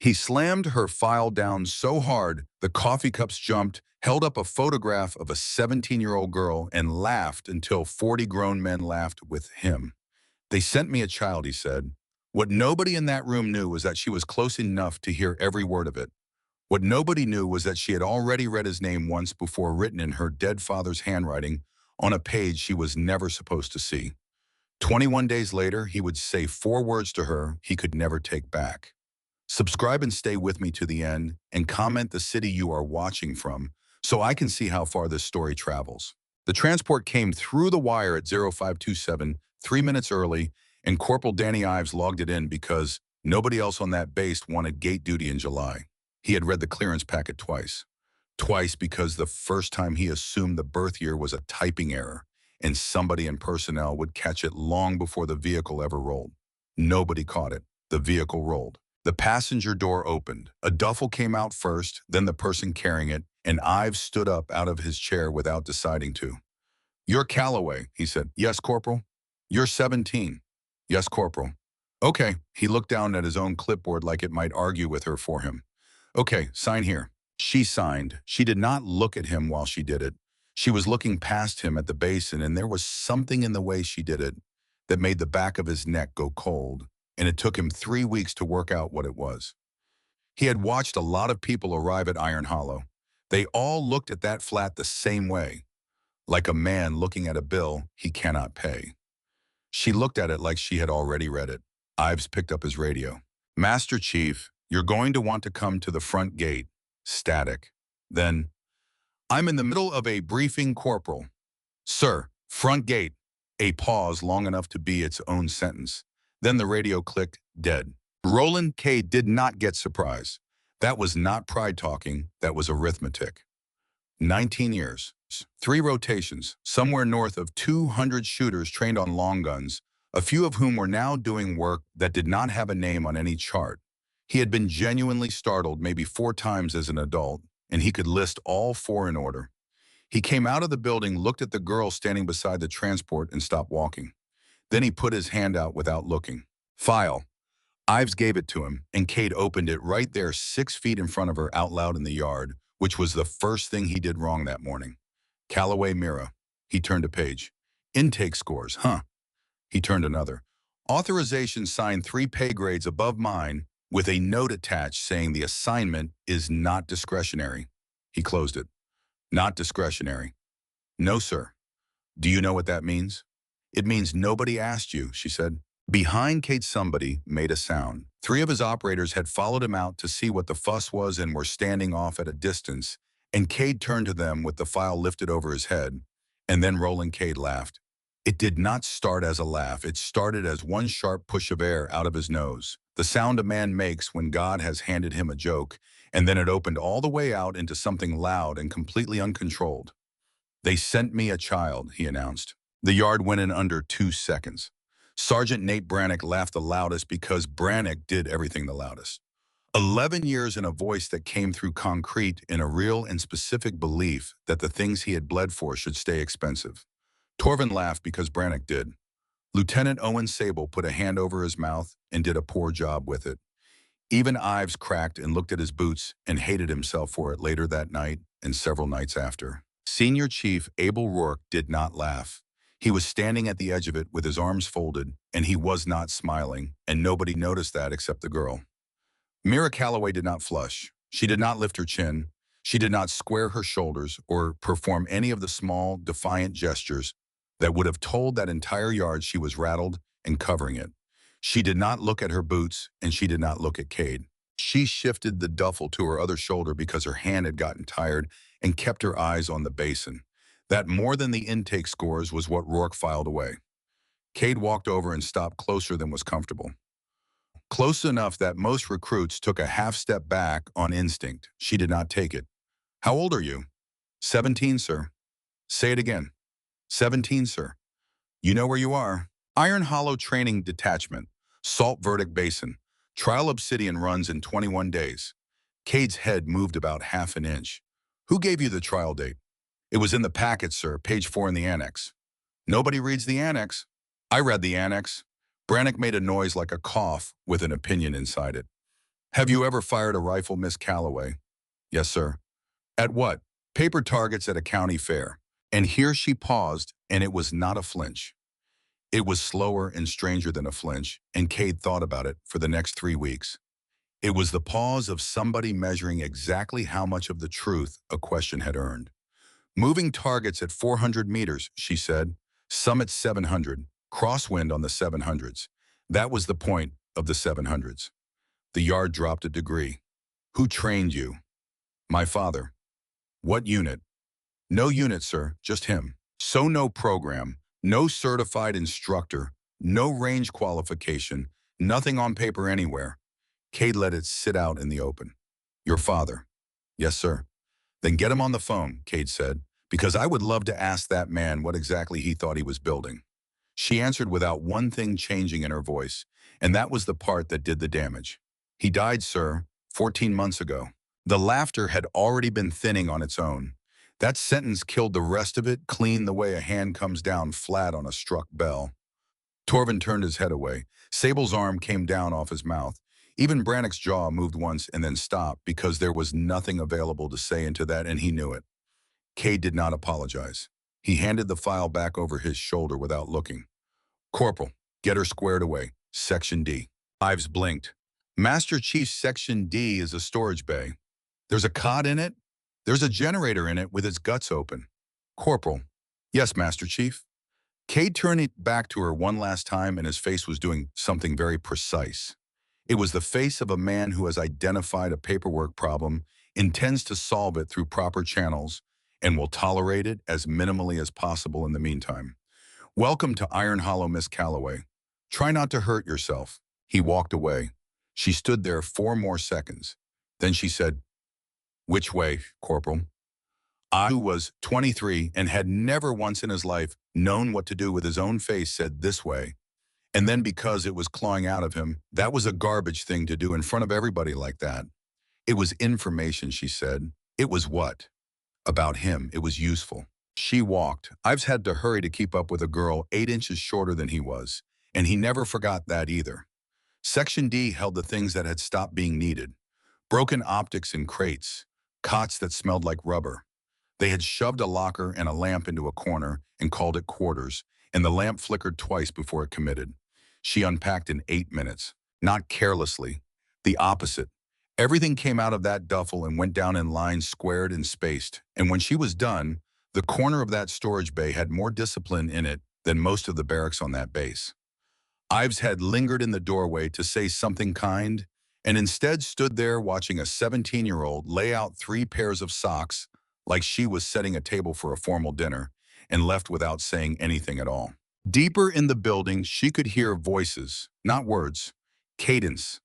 He slammed her file down so hard the coffee cups jumped, held up a photograph of a 17-year-old girl, and laughed until 40 grown men laughed with him. They sent me a child, he said. What nobody in that room knew was that she was close enough to hear every word of it. What nobody knew was that she had already read his name once before, written in her dead father's handwriting on a page she was never supposed to see. 21 days later, he would say 4 words to her he could never take back. Subscribe and stay with me to the end, and comment the city you are watching from so I can see how far this story travels. The transport came through the wire at 0527, 3 minutes early, and Corporal Danny Ives logged it in because nobody else on that base wanted gate duty in July. He had read the clearance packet twice. Twice because the first time he assumed the birth year was a typing error, and somebody in personnel would catch it long before the vehicle ever rolled. Nobody caught it. The vehicle rolled. The passenger door opened. A duffel came out first, then the person carrying it, and Ives stood up out of his chair without deciding to. "You're Calloway," he said. "Yes, Corporal." "You're 17. "Yes, Corporal." "Okay." He looked down at his own clipboard like it might argue with her for him. "Okay, sign here." She signed. She did not look at him while she did it. She was looking past him at the basin, and there was something in the way she did it that made the back of his neck go cold, and it took him 3 weeks to work out what it was. He had watched a lot of people arrive at Iron Hollow. They all looked at that flat the same way, like a man looking at a bill he cannot pay. She looked at it like she had already read it. Ives picked up his radio. "Master Chief, you're going to want to come to the front gate." Static. Then, "I'm in the middle of a briefing, Corporal." "Sir, front gate." A pause long enough to be its own sentence. Then the radio clicked, dead. Roland K. did not get surprised. That was not pride talking, that was arithmetic. 19 years, 3 rotations, somewhere north of 200 shooters trained on long guns, a few of whom were now doing work that did not have a name on any chart. He had been genuinely startled maybe 4 times as an adult, and he could list all 4 in order. He came out of the building, looked at the girl standing beside the transport, and stopped walking. Then he put his hand out without looking. "File." Ives gave it to him, and Cade opened it right there 6 feet in front of her out loud in the yard, which was the first thing he did wrong that morning. Calloway Mira. He turned a page. "Intake scores, huh?" He turned another. "Authorization signed 3 pay grades above mine with a note attached saying the assignment is not discretionary." He closed it. "Not discretionary." "No, sir." "Do you know what that means?" "It means nobody asked you," she said. Behind Kate, somebody made a sound. 3 of his operators had followed him out to see what the fuss was and were standing off at a distance, and Cade turned to them with the file lifted over his head, and then Roland Cade laughed. It did not start as a laugh. It started as one sharp push of air out of his nose, the sound a man makes when God has handed him a joke, and then it opened all the way out into something loud and completely uncontrolled. "They sent me a child," he announced. The yard went in under 2 seconds. Sergeant Nate Brannick laughed the loudest because Brannick did everything the loudest. 11 years in a voice that came through concrete in a real and specific belief that the things he had bled for should stay expensive. Torvin laughed because Brannick did. Lieutenant Owen Sable put a hand over his mouth and did a poor job with it. Even Ives cracked and looked at his boots and hated himself for it later that night and several nights after. Senior Chief Abel Rourke did not laugh. He was standing at the edge of it with his arms folded, and he was not smiling, and nobody noticed that except the girl. Mira Calloway did not flush. She did not lift her chin. She did not square her shoulders or perform any of the small, defiant gestures that would have told that entire yard she was rattled and covering it. She did not look at her boots, and she did not look at Cade. She shifted the duffel to her other shoulder because her hand had gotten tired and kept her eyes on the basin. That more than the intake scores was what Rourke filed away. Cade walked over and stopped closer than was comfortable. Close enough that most recruits took a half step back on instinct. She did not take it. "How old are you?" 17, sir." "Say it again." 17, sir." "You know where you are." "Iron Hollow Training Detachment, Salt Verdict Basin. Trial Obsidian runs in 21 days. Cade's head moved about half an inch. "Who gave you the trial date?" "It was in the packet, sir, page 4 in the annex." "Nobody reads the annex." "I read the annex." Brannick made a noise like a cough with an opinion inside it. Have you ever fired a rifle, Miss Calloway? Yes, sir. At what? Paper targets at a county fair. And here she paused, and it was not a flinch. It was slower and stranger than a flinch, and Cade thought about it for the next 3 weeks. It was the pause of somebody measuring exactly how much of the truth a question had earned. Moving targets at 400 meters, she said. Some at 700. Crosswind on the 700s. That was the point of the 700s. The yard dropped a degree. Who trained you? My father. What unit? No unit, sir, just him. So no program, no certified instructor, no range qualification, nothing on paper anywhere. Cade let it sit out in the open. Your father. Yes, sir. Then get him on the phone, Cade said, because I would love to ask that man what exactly he thought he was building. She answered without one thing changing in her voice, and that was the part that did the damage. He died, sir, 14 months ago. The laughter had already been thinning on its own. That sentence killed the rest of it clean the way a hand comes down flat on a struck bell. Torvin turned his head away. Sable's arm came down off his mouth. Even Brannock's jaw moved once and then stopped because there was nothing available to say into that, and he knew it. Cade did not apologize. He handed the file back over his shoulder without looking. Corporal, get her squared away. Section D. Ives blinked. Master Chief, Section D is a storage bay. There's a cot in it. There's a generator in it with its guts open. Corporal. Yes, Master Chief. Cade turned it back to her one last time, and his face was doing something very precise. It was the face of a man who has identified a paperwork problem, intends to solve it through proper channels, and will tolerate it as minimally as possible in the meantime. Welcome to Iron Hollow, Miss Calloway. Try not to hurt yourself. He walked away. She stood there 4 more seconds. Then she said, Which way, Corporal? I, who was 23 and had never once in his life known what to do with his own face, said this way. And then because it was clawing out of him, that was a garbage thing to do in front of everybody like that. It was information, she said. It was what? About him. It was useful. She walked. Ives had to hurry to keep up with a girl 8 inches shorter than he was, and he never forgot that either. Section D held the things that had stopped being needed. Broken optics in crates, cots that smelled like rubber. They had shoved a locker and a lamp into a corner and called it quarters, and the lamp flickered twice before it committed. She unpacked in 8 minutes, not carelessly. The opposite. Everything came out of that duffel and went down in lines squared and spaced, and when she was done, the corner of that storage bay had more discipline in it than most of the barracks on that base. Ives had lingered in the doorway to say something kind, and instead stood there watching a 17-year-old lay out 3 pairs of socks like she was setting a table for a formal dinner, and left without saying anything at all. Deeper in the building, she could hear voices, not words, cadence,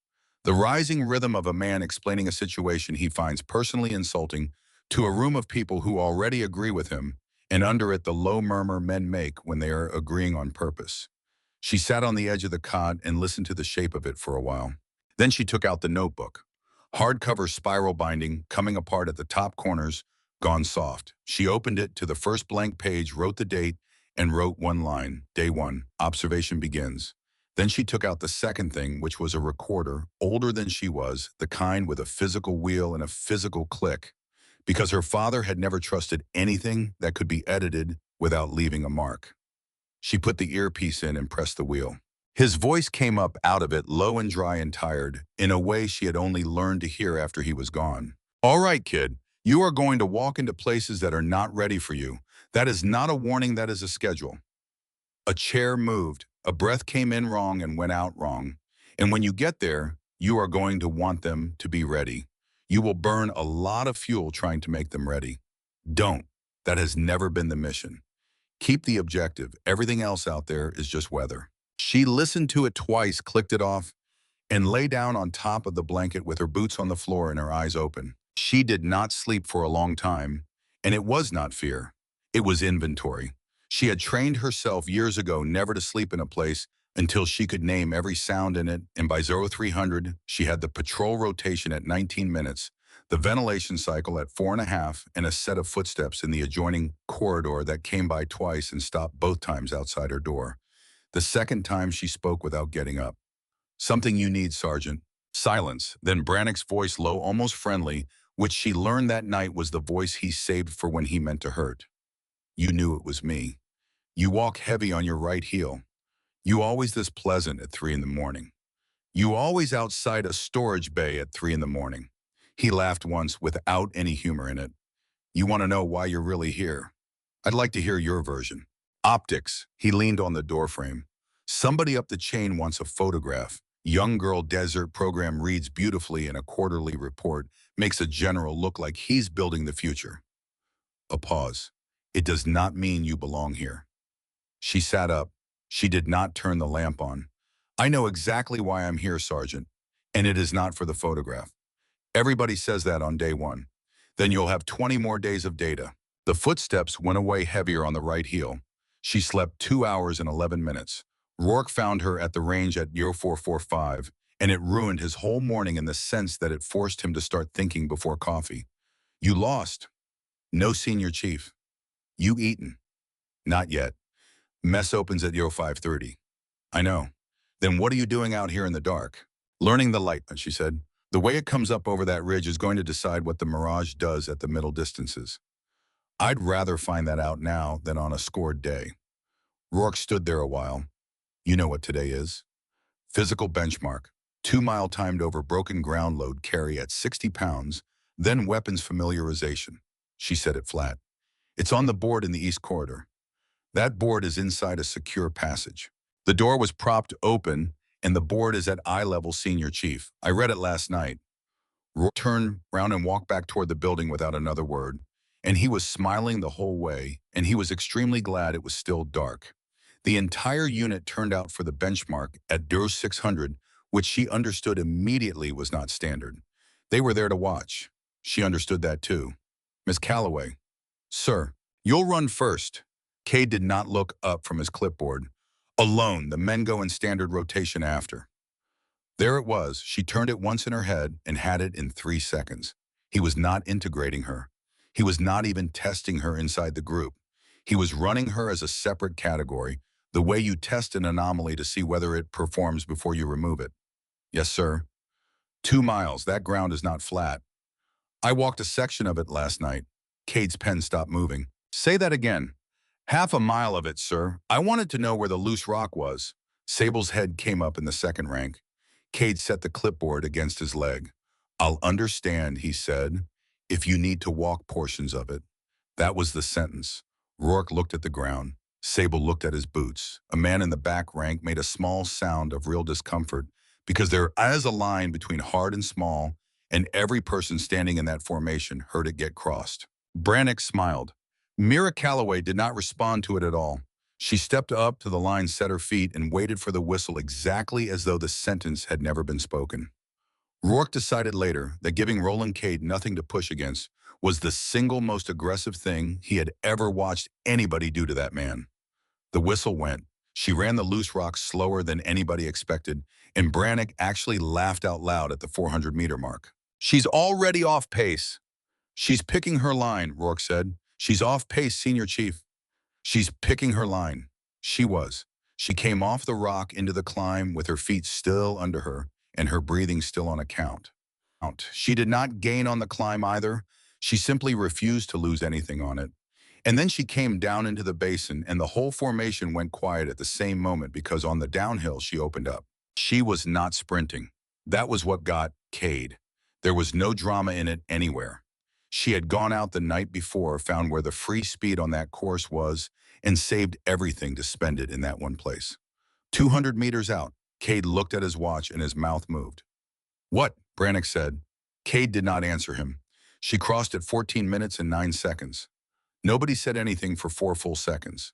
the rising rhythm of a man explaining a situation he finds personally insulting to a room of people who already agree with him, and under it the low murmur men make when they are agreeing on purpose. She sat on the edge of the cot and listened to the shape of it for a while. Then she took out the notebook. Hardcover spiral binding, coming apart at the top corners, gone soft. She opened it to the first blank page, wrote the date, and wrote one line, Day 1, observation begins. Then she took out the second thing, which was a recorder, older than she was, the kind with a physical wheel and a physical click, because her father had never trusted anything that could be edited without leaving a mark. She put the earpiece in and pressed the wheel. His voice came up out of it, low and dry and tired, in a way she had only learned to hear after he was gone. All right, kid, you are going to walk into places that are not ready for you. That is not a warning, that is a schedule. A chair moved, a breath came in wrong and went out wrong. And when you get there, you are going to want them to be ready. You will burn a lot of fuel trying to make them ready. Don't. That has never been the mission. Keep the objective. Everything else out there is just weather. She listened to it twice, clicked it off, and lay down on top of the blanket with her boots on the floor and her eyes open. She did not sleep for a long time, and it was not fear. It was inventory. She had trained herself years ago never to sleep in a place until she could name every sound in it, and by 0300, she had the patrol rotation at 19 minutes, the ventilation cycle at 4.5, and a set of footsteps in the adjoining corridor that came by twice and stopped both times outside her door. The second time she spoke without getting up. Something you need, Sergeant. Silence, then Brannick's voice low, almost friendly, which she learned that night was the voice he saved for when he meant to hurt. You knew it was me. You walk heavy on your right heel. You always this pleasant at 3 in the morning. You always outside a storage bay at 3 in the morning. He laughed once without any humor in it. You want to know why you're really here? I'd like to hear your version. Optics. He leaned on the doorframe. Somebody up the chain wants a photograph. Young girl desert program reads beautifully in a quarterly report, makes a general look like he's building the future. A pause. It does not mean you belong here. She sat up. She did not turn the lamp on. I know exactly why I'm here, Sergeant, and it is not for the photograph. Everybody says that on day one. Then you'll have 20 more days of data. The footsteps went away heavier on the right heel. She slept 2 hours and 11 minutes. Rourke found her at the range at 0445, and it ruined his whole morning in the sense that it forced him to start thinking before coffee. You lost. No senior chief. You eaten. Not yet. Mess opens at 0530. I know. Then what are you doing out here in the dark? Learning the light, she said. The way it comes up over that ridge is going to decide what the mirage does at the middle distances. I'd rather find that out now than on a scored day. Rourke stood there a while. You know what today is. Physical benchmark. 2-mile timed over broken ground load carry at 60 pounds, then weapons familiarization. She said it flat. It's on the board in the East Corridor. That board is inside a secure passage. The door was propped open, and the board is at eye level senior chief. I read it last night. Rourke turned round and walked back toward the building without another word, and he was smiling the whole way, and he was extremely glad it was still dark. The entire unit turned out for the benchmark at 0600, which she understood immediately was not standard. They were there to watch. She understood that too. Miss Calloway. Sir, you'll run first. Cade did not look up from his clipboard. Alone, the men go in standard rotation after. There it was. She turned it once in her head and had it in 3 seconds. He was not integrating her. He was not even testing her inside the group. He was running her as a separate category, the way you test an anomaly to see whether it performs before you remove it. Yes, sir. 2 miles. That ground is not flat. I walked a section of it last night. Cade's pen stopped moving. Say that again. Half a mile of it, sir. I wanted to know where the loose rock was. Sable's head came up in the second rank. Cade set the clipboard against his leg. I'll understand, he said, if you need to walk portions of it. That was the sentence. Rourke looked at the ground. Sable looked at his boots. A man in the back rank made a small sound of real discomfort because there is a line between hard and small, and every person standing in that formation heard it get crossed. Brannick smiled. Mira Calloway did not respond to it at all. She stepped up to the line, set her feet, and waited for the whistle exactly as though the sentence had never been spoken. Rourke decided later that giving Roland Cade nothing to push against was the single most aggressive thing he had ever watched anybody do to that man. The whistle went. She ran the loose rock slower than anybody expected, and Brannick actually laughed out loud at the 400-meter mark. She's already off pace. She's picking her line, Rourke said. She's off pace, Senior Chief. She's picking her line. She was. She came off the rock into the climb with her feet still under her and her breathing still on a count. She did not gain on the climb either. She simply refused to lose anything on it. And then she came down into the basin, and the whole formation went quiet at the same moment because on the downhill she opened up. She was not sprinting. That was what got Cade. There was no drama in it anywhere. She had gone out the night before, found where the free speed on that course was, and saved everything to spend it in that one place. 200 meters out, Cade looked at his watch and his mouth moved. What? Brannick said. Cade did not answer him. She crossed at 14 minutes and 9 seconds. Nobody said anything for 4 full seconds.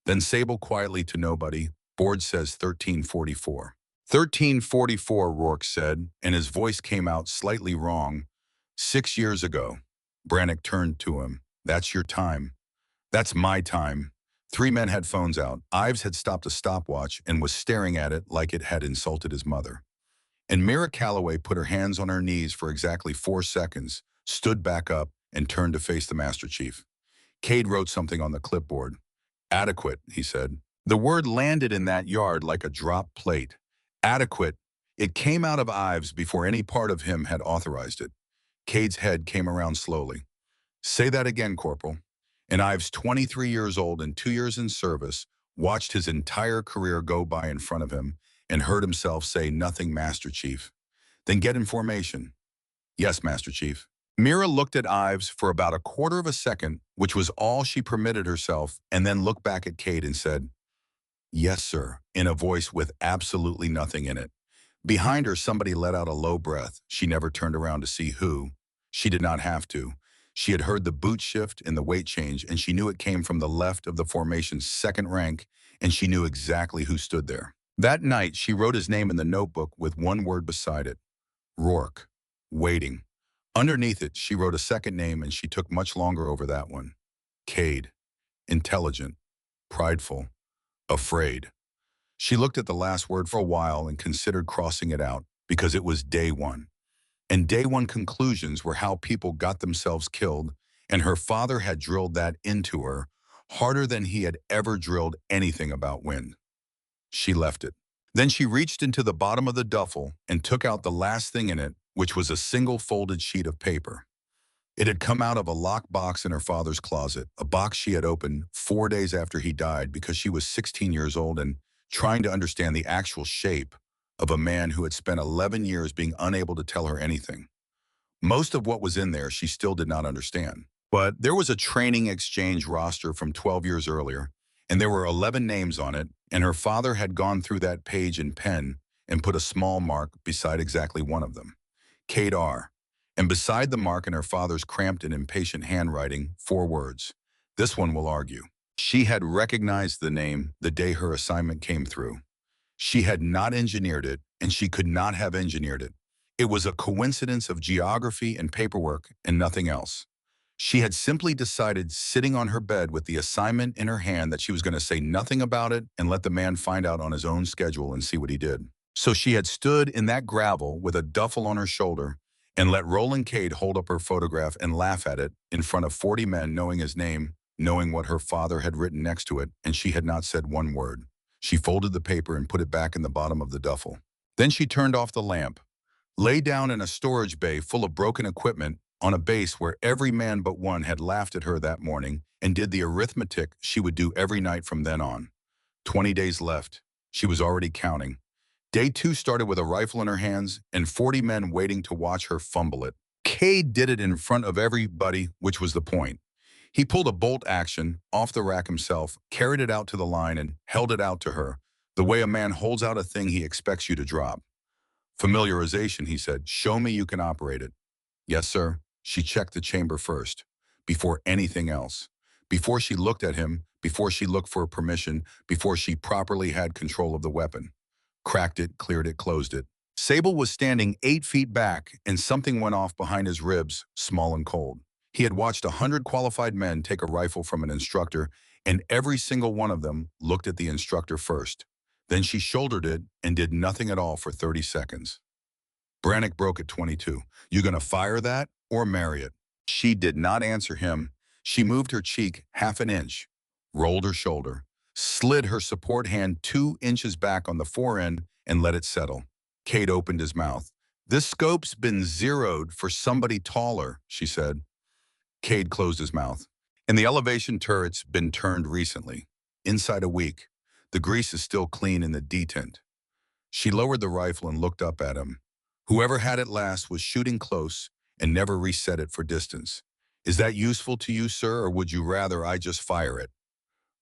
Then Sable quietly to nobody, board says 1344. 1344, Rourke said, and his voice came out slightly wrong. 6 years ago. Brannick turned to him. That's your time. That's my time. 3 men had phones out. Ives had stopped a stopwatch and was staring at it like it had insulted his mother. And Mira Calloway put her hands on her knees for exactly 4 seconds, stood back up, and turned to face the Master Chief. Cade wrote something on the clipboard. Adequate, he said. The word landed in that yard like a drop plate. Adequate. It came out of Ives before any part of him had authorized it. Cade's head came around slowly. Say that again, Corporal. And Ives, 23 years old and 2 years in service, watched his entire career go by in front of him and heard himself say, "Nothing, Master Chief." Then get in formation. Yes, Master Chief. Mira looked at Ives for about a quarter of a second, which was all she permitted herself, and then looked back at Cade and said, "Yes, sir," in a voice with absolutely nothing in it. Behind her, somebody let out a low breath. She never turned around to see who. She did not have to. She had heard the boot shift and the weight change, and she knew it came from the left of the formation's second rank, and she knew exactly who stood there. That night, she wrote his name in the notebook with one word beside it: Rourke. Waiting. Underneath it, she wrote a second name, and she took much longer over that one. Cade. Intelligent. Prideful. Afraid. She looked at the last word for a while and considered crossing it out because it was day one. And day one conclusions were how people got themselves killed, and her father had drilled that into her harder than he had ever drilled anything about wind. She left it. Then she reached into the bottom of the duffel and took out the last thing in it, which was a single folded sheet of paper. It had come out of a locked box in her father's closet, a box she had opened 4 days after he died because she was 16 years old and trying to understand the actual shape of a man who had spent 11 years being unable to tell her anything. Most of what was in there she still did not understand. But there was a training exchange roster from 12 years earlier, and there were 11 names on it, and her father had gone through that page in pen and put a small mark beside exactly one of them. Cade R. And beside the mark in her father's cramped and impatient handwriting, 4 words. This one will argue. She had recognized the name the day her assignment came through. She had not engineered it, and she could not have engineered it. It was a coincidence of geography and paperwork and nothing else. She had simply decided, sitting on her bed with the assignment in her hand, that she was going to say nothing about it and let the man find out on his own schedule and see what he did. So she had stood in that gravel with a duffel on her shoulder and let Roland Cade hold up her photograph and laugh at it in front of 40 men, knowing his name, knowing what her father had written next to it, and she had not said one word. She folded the paper and put it back in the bottom of the duffel. Then she turned off the lamp, lay down in a storage bay full of broken equipment on a base where every man but one had laughed at her that morning, and did the arithmetic she would do every night from then on. 20 days left. She was already counting. Day 2 started with a rifle in her hands and 40 men waiting to watch her fumble it. Cade did it in front of everybody, which was the point. He pulled a bolt action off the rack himself, carried it out to the line, and held it out to her, the way a man holds out a thing he expects you to drop. Familiarization, he said. Show me you can operate it. Yes, sir. She checked the chamber first, before anything else. Before she looked at him, before she looked for permission, before she properly had control of the weapon. Cracked it, cleared it, closed it. Sable was standing 8 feet back, and something went off behind his ribs, small and cold. He had watched 100 qualified men take a rifle from an instructor, and every single one of them looked at the instructor first. Then she shouldered it and did nothing at all for 30 seconds. Brannick broke at 22. You gonna fire that or marry it? She did not answer him. She moved her cheek half an inch, rolled her shoulder, slid her support hand 2 inches back on the forend, and let it settle. Cade opened his mouth. This scope's been zeroed for somebody taller, she said. Cade closed his mouth. And the elevation turret's been turned recently. Inside a week. The grease is still clean in the detent. She lowered the rifle and looked up at him. Whoever had it last was shooting close and never reset it for distance. Is that useful to you, sir, or would you rather I just fire it?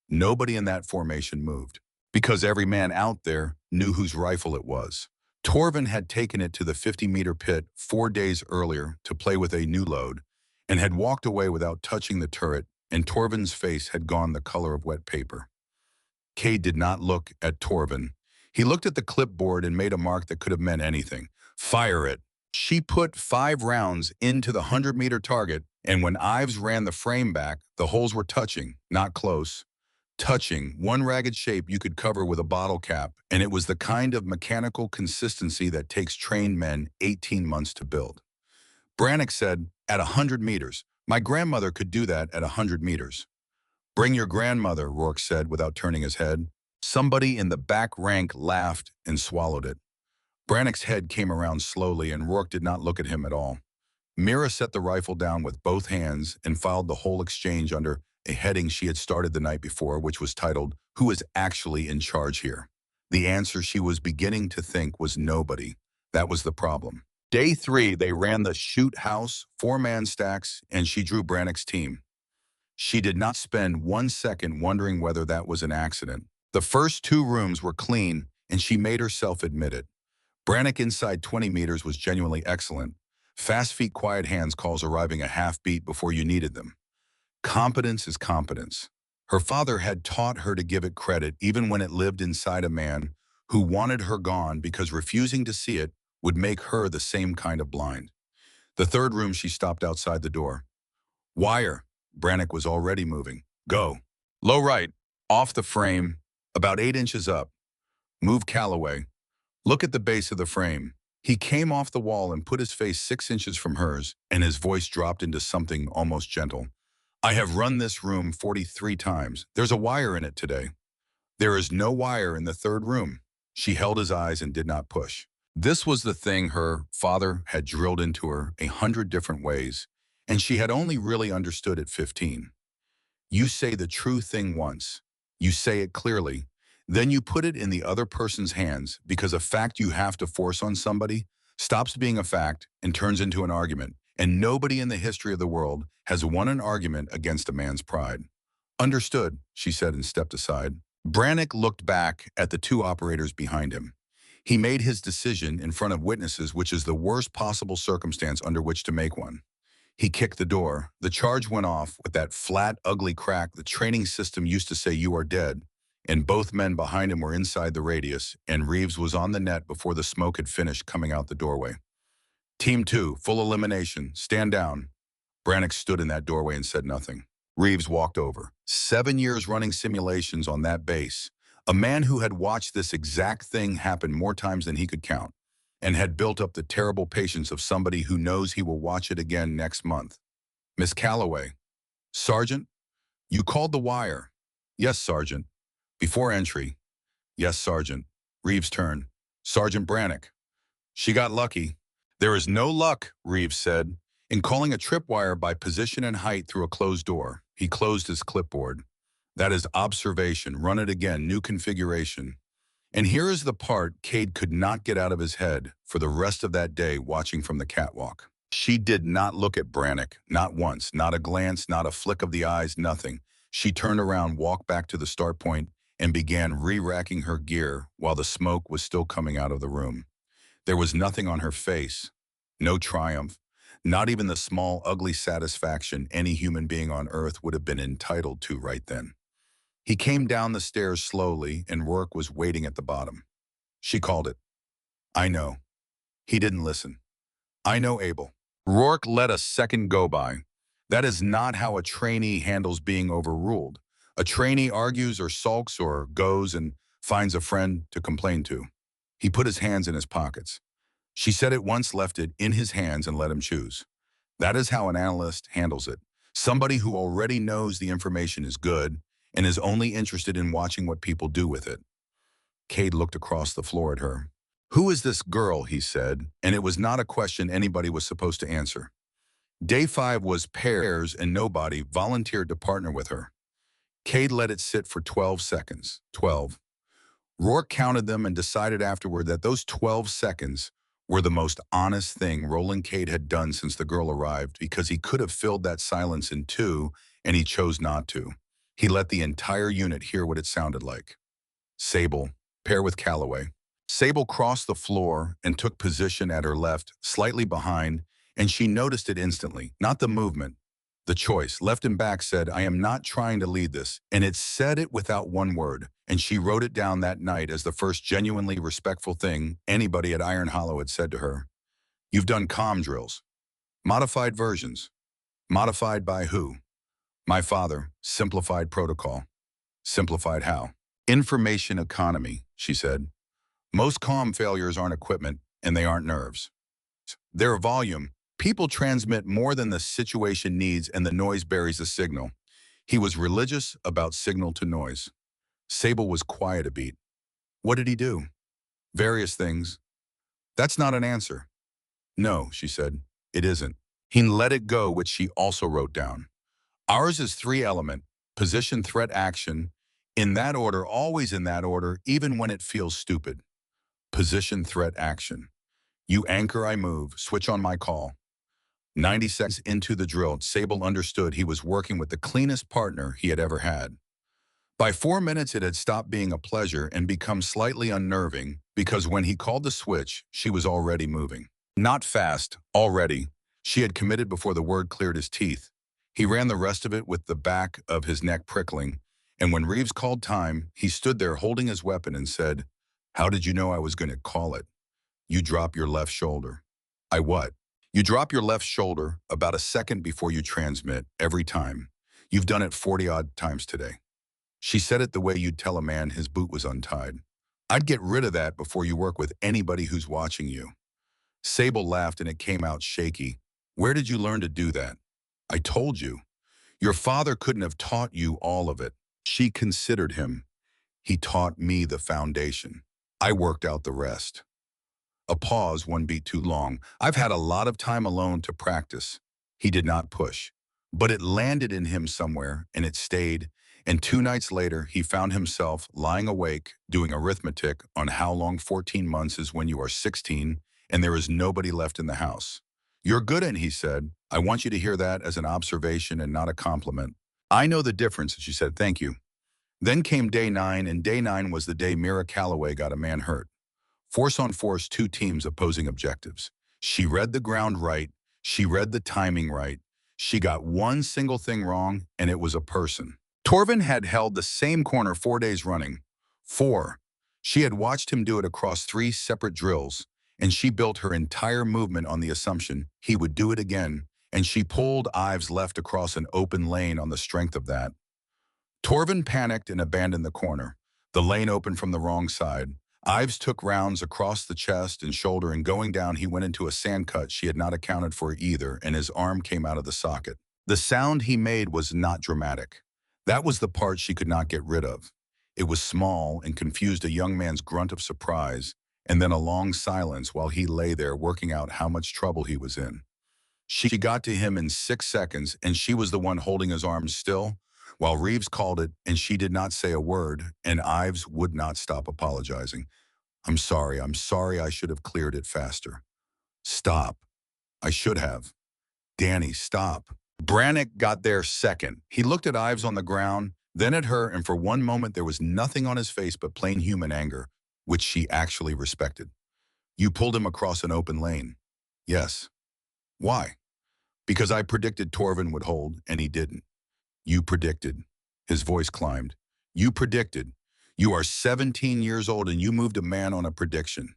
Nobody in that formation moved, because every man out there knew whose rifle it was. Torvin had taken it to the 50-meter pit 4 days earlier to play with a new load, and had walked away without touching the turret, and Torvin's face had gone the color of wet paper. Cade did not look at Torvin. He looked at the clipboard and made a mark that could have meant anything. Fire it. She put 5 rounds into the 100-meter target, and when Ives ran the frame back, the holes were touching, not close. Touching, one ragged shape you could cover with a bottle cap, and it was the kind of mechanical consistency that takes trained men 18 months to build. Brannick said, at 100 meters. My grandmother could do that at 100 meters. Bring your grandmother, Rourke said without turning his head. Somebody in the back rank laughed and swallowed it. Brannick's head came around slowly, and Rourke did not look at him at all. Mira set the rifle down with both hands and filed the whole exchange under a heading she had started the night before, which was titled, "Who is actually in charge here?" The answer, she was beginning to think, was nobody. That was the problem. Day 3, they ran the shoot house, 4-man stacks, and she drew Brannick's team. She did not spend 1 second wondering whether that was an accident. The first 2 rooms were clean, and she made herself admit it. Brannick inside 20 meters was genuinely excellent. Fast feet, quiet hands calls arriving a half beat before you needed them. Competence is competence. Her father had taught her to give it credit even when it lived inside a man who wanted her gone because refusing to see it would make her the same kind of blind. The third room, she stopped outside the door. Wire. Brannick was already moving. Go. Low right. Off the frame. About 8 inches up. Move Calloway. Look at the base of the frame. He came off the wall and put his face 6 inches from hers, and his voice dropped into something almost gentle. I have run this room 43 times. There's a wire in it today. There is no wire in the third room. She held his eyes and did not push. This was the thing her father had drilled into her 100 different ways, and she had only really understood at 15. You say the true thing once. You say it clearly. Then you put it in the other person's hands because a fact you have to force on somebody stops being a fact and turns into an argument. And nobody in the history of the world has won an argument against a man's pride. Understood, she said and stepped aside. Brannick looked back at the 2 operators behind him. He made his decision in front of witnesses, which is the worst possible circumstance under which to make one. He kicked the door. The charge went off with that flat, ugly crack the training system used to say you are dead, and both men behind him were inside the radius, and Reeves was on the net before the smoke had finished coming out the doorway. Team 2, full elimination. Stand down. Brannick stood in that doorway and said nothing. Reeves walked over. 7 years running simulations on that base. A man who had watched this exact thing happen more times than he could count, and had built up the terrible patience of somebody who knows he will watch it again next month. Miss Calloway. Sergeant, you called the wire. Yes, Sergeant. Before entry. Yes, Sergeant. Reeves turned. Sergeant Brannick. She got lucky. There is no luck, Reeves said, in calling a tripwire by position and height through a closed door. He closed his clipboard. That is observation. Run it again. New configuration. And here is the part Cade could not get out of his head for the rest of that day watching from the catwalk. She did not look at Brannick, not once, not a glance, not a flick of the eyes, nothing. She turned around, walked back to the start point, and began re-racking her gear while the smoke was still coming out of the room. There was nothing on her face, no triumph, not even the small, ugly satisfaction any human being on earth would have been entitled to right then. He came down the stairs slowly, and Rourke was waiting at the bottom. She called it. I know. He didn't listen. I know, Abel. Rourke let a second go by. That is not how a trainee handles being overruled. A trainee argues or sulks or goes and finds a friend to complain to. He put his hands in his pockets. She said it once, left it in his hands and let him choose. That is how an analyst handles it. Somebody who already knows the information is good and is only interested in watching what people do with it. Cade looked across the floor at her. Who is this girl, he said, and it was not a question anybody was supposed to answer. Day 5 was pairs and nobody volunteered to partner with her. Cade let it sit for 12 seconds. 12. Rourke counted them and decided afterward that those 12 seconds were the most honest thing Roland Cade had done since the girl arrived, because he could have filled that silence in 2, and he chose not to. He let the entire unit hear what it sounded like. Sable, pair with Calloway. Sable crossed the floor and took position at her left, slightly behind, and she noticed it instantly, not the movement. The choice, left and back, said, I am not trying to lead this, and it said it without one word, and she wrote it down that night as the first genuinely respectful thing anybody at Iron Hollow had said to her. You've done comm drills. Modified versions. Modified by who? My father. Simplified protocol. Simplified how? Information economy, she said. Most comm failures aren't equipment, and they aren't nerves. They're volume. People transmit more than the situation needs, and the noise buries the signal. He was religious about signal to noise. Sable was quiet a beat. What did he do? Various things. That's not an answer. No, she said, it isn't. He let it go, which she also wrote down. Ours is three-element: position, threat, action. In that order, always in that order, even when it feels stupid. Position, threat, action. You anchor, I move, switch on my call. 90 seconds into the drill, Sable understood he was working with the cleanest partner he had ever had. By 4 minutes, it had stopped being a pleasure and become slightly unnerving because when he called the switch, she was already moving. Not fast, already. She had committed before the word cleared his teeth. He ran the rest of it with the back of his neck prickling, and when Reeves called time, he stood there holding his weapon and said, "How did you know I was going to call it?" "You drop your left shoulder." "I what?" "You drop your left shoulder about a second before you transmit, every time. You've done it 40-odd times today." She said it the way you'd tell a man his boot was untied. "I'd get rid of that before you work with anybody who's watching you." Sable laughed and it came out shaky. "Where did you learn to do that?" "I told you. Your father couldn't have taught you all of it." She considered him. "He taught me the foundation. I worked out the rest." A pause, one beat too long. "I've had a lot of time alone to practice." He did not push. But it landed in him somewhere, and it stayed. And 2 nights later, he found himself lying awake, doing arithmetic on how long 14 months is when you are 16, and there is nobody left in the house. "You're good," and he said. "I want you to hear that as an observation and not a compliment." "I know the difference," she said. "Thank you." Then came day 9, and day 9 was the day Mira Calloway got a man hurt. Force on force, two teams opposing objectives. She read the ground right. She read the timing right. She got one single thing wrong, and it was a person. Torvin had held the same corner 4 days running. 4. She had watched him do it across 3 separate drills, and she built her entire movement on the assumption he would do it again, and she pulled Ives left across an open lane on the strength of that. Torvin panicked and abandoned the corner. The lane opened from the wrong side. Ives took rounds across the chest and shoulder, and going down, he went into a sand cut she had not accounted for either, and his arm came out of the socket. The sound he made was not dramatic. That was the part she could not get rid of. It was small and confused a young man's grunt of surprise, and then a long silence while he lay there working out how much trouble he was in. She got to him in 6 seconds, and she was the one holding his arms still, while Reeves called it, and she did not say a word, and Ives would not stop apologizing. I'm sorry, I should have cleared it faster." "Stop. I should have." "Danny, stop." Brannick got there second. He looked at Ives on the ground, then at her, and for one moment there was nothing on his face but plain human anger, which she actually respected. "You pulled him across an open lane." "Yes." "Why?" "Because I predicted Torvin would hold, and he didn't." "You predicted." His voice climbed. "You predicted. You are 17 years old and you moved a man on a prediction."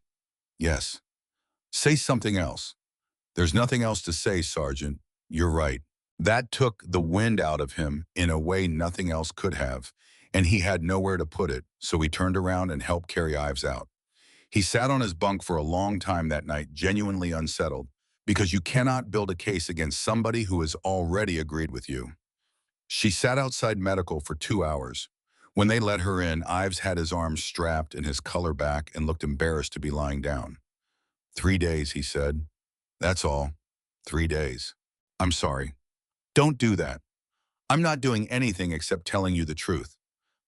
"Yes." "Say something else." "There's nothing else to say, Sergeant. You're right." That took the wind out of him in a way nothing else could have, and he had nowhere to put it, so he turned around and helped carry Ives out. He sat on his bunk for a long time that night, genuinely unsettled, because you cannot build a case against somebody who has already agreed with you. She sat outside medical for 2 hours. When they let her in, Ives had his arms strapped and his color back and looked embarrassed to be lying down. 3 days, he said. "That's all. 3 days. I'm sorry." "Don't do that. I'm not doing anything except telling you the truth."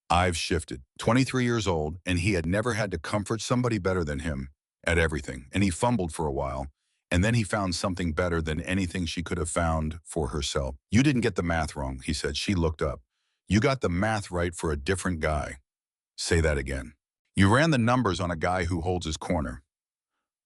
Ives shifted. 23 years old, and he had never had to comfort somebody better than him at everything, and he fumbled for a while, and then he found something better than anything she could have found for herself. "You didn't get the math wrong," he said. She looked up. "You got the math right for a different guy." "Say that again." "You ran the numbers on a guy who holds his corner."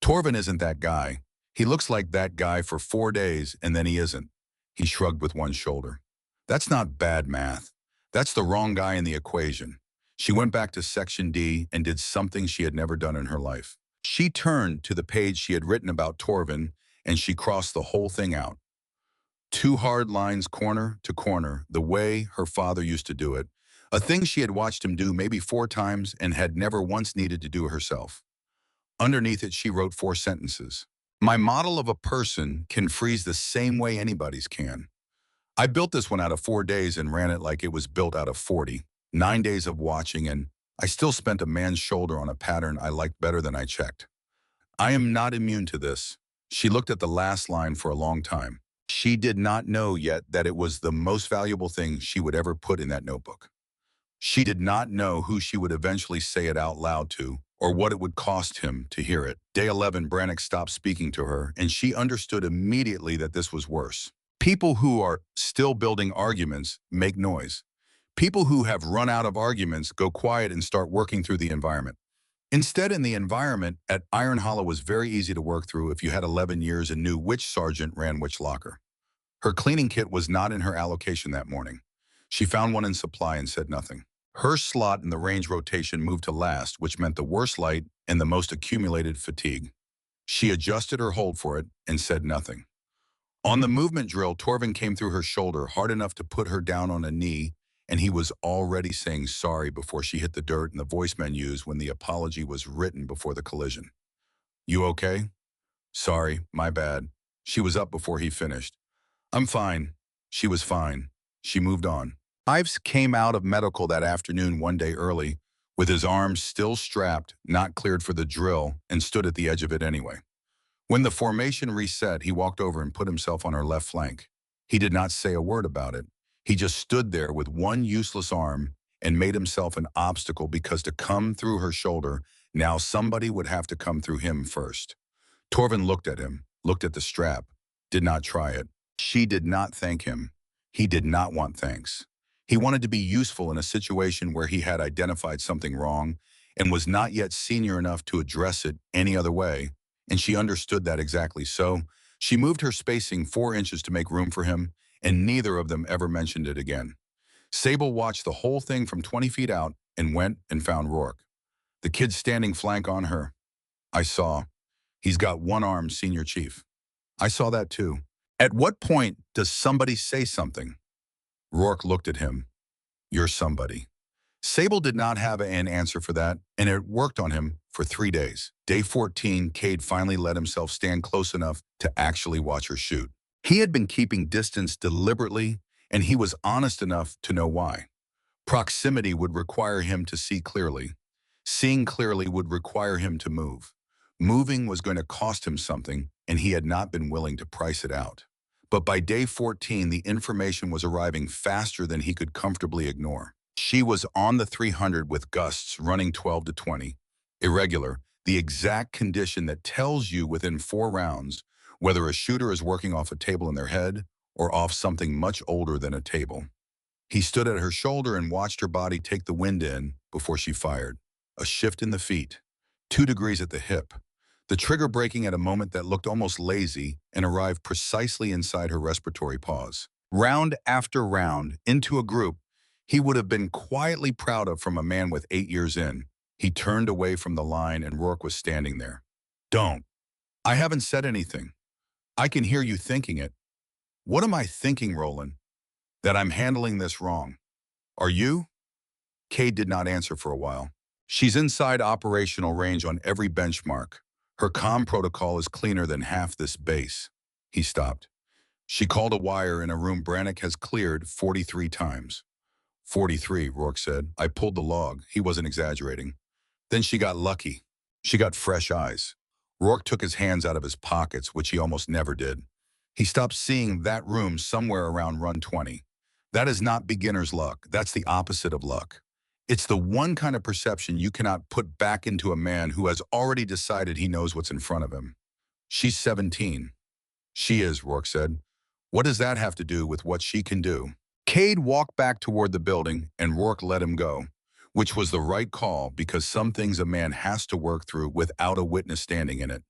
"Torvin isn't that guy. He looks like that guy for 4 days, and then he isn't." He shrugged with one shoulder. "That's not bad math. That's the wrong guy in the equation." She went back to Section D and did something she had never done in her life. She turned to the page she had written about Torvin, and she crossed the whole thing out. 2 hard lines, corner to corner, the way her father used to do it, a thing she had watched him do maybe 4 times and had never once needed to do herself. Underneath it, she wrote 4 sentences. "My model of a person can freeze the same way anybody's can. I built this one out of 4 days and ran it like it was built out of 40. 9 days of watching, and I still spent a man's shoulder on a pattern I liked better than I checked. I am not immune to this. She looked at the last line for a long time. She did not know yet that it was the most valuable thing she would ever put in that notebook. She did not know who she would eventually say it out loud to, or what it would cost him to hear it. Day 11, Brannick stopped speaking to her, and she understood immediately that this was worse. People who are still building arguments make noise. People who have run out of arguments go quiet and start working through the environment. Instead, in the environment at Iron Hollow was very easy to work through if you had 11 years and knew which sergeant ran which locker. Her cleaning kit was not in her allocation that morning. She found one in supply and said nothing. Her slot in the range rotation moved to last, which meant the worst light and the most accumulated fatigue. She adjusted her hold for it and said nothing. On the movement drill, Torvin came through her shoulder hard enough to put her down on a knee, and he was already saying sorry before she hit the dirt in the voice menus when the apology was written before the collision. You okay? Sorry, my bad. She was up before he finished. I'm fine. She was fine. She moved on. Ives came out of medical that afternoon one day early, with his arms still strapped, not cleared for the drill, and stood at the edge of it anyway. When the formation reset, he walked over and put himself on her left flank. He did not say a word about it. He just stood there with one useless arm and made himself an obstacle because to come through her shoulder, now somebody would have to come through him first. Torvin looked at him, looked at the strap, did not try it. She did not thank him. He did not want thanks. He wanted to be useful in a situation where he had identified something wrong and was not yet senior enough to address it any other way, and she understood that exactly so. She moved her spacing 4 inches to make room for him, and neither of them ever mentioned it again. Sable watched the whole thing from 20 feet out and went and found Rourke. The kid standing flank on her. I saw. He's got one arm, Senior Chief. I saw that too. At what point does somebody say something? Rourke looked at him. You're somebody. Sable did not have an answer for that, and it worked on him for 3 days. Day 14, Cade finally let himself stand close enough to actually watch her shoot. He had been keeping distance deliberately, and he was honest enough to know why. Proximity would require him to see clearly. Seeing clearly would require him to move. Moving was going to cost him something, and he had not been willing to price it out. But by day 14, the information was arriving faster than he could comfortably ignore. She was on the 300 with gusts running 12 to 20. Irregular, the exact condition that tells you within 4 rounds whether a shooter is working off a table in their head or off something much older than a table. He stood at her shoulder and watched her body take the wind in before she fired. A shift in the feet, 2 degrees at the hip, the trigger breaking at a moment that looked almost lazy and arrived precisely inside her respiratory pause. Round after round, into a group he would have been quietly proud of from a man with 8 years in. He turned away from the line and Rourke was standing there. Don't. I haven't said anything. I can hear you thinking it. What am I thinking, Roland? That I'm handling this wrong. Are you? Cade did not answer for a while. She's inside operational range on every benchmark. Her comm protocol is cleaner than half this base. He stopped. She called a wire in a room Brannick has cleared 43 times. 43, Rourke said. I pulled the log. He wasn't exaggerating. Then she got lucky. She got fresh eyes. Rourke took his hands out of his pockets, which he almost never did. He stopped seeing that room somewhere around run 20. That is not beginner's luck. That's the opposite of luck. It's the one kind of perception you cannot put back into a man who has already decided he knows what's in front of him. She's 17. She is, Rourke said. What does that have to do with what she can do? Cade walked back toward the building, and Rourke let him go, which was the right call because some things a man has to work through without a witness standing in it.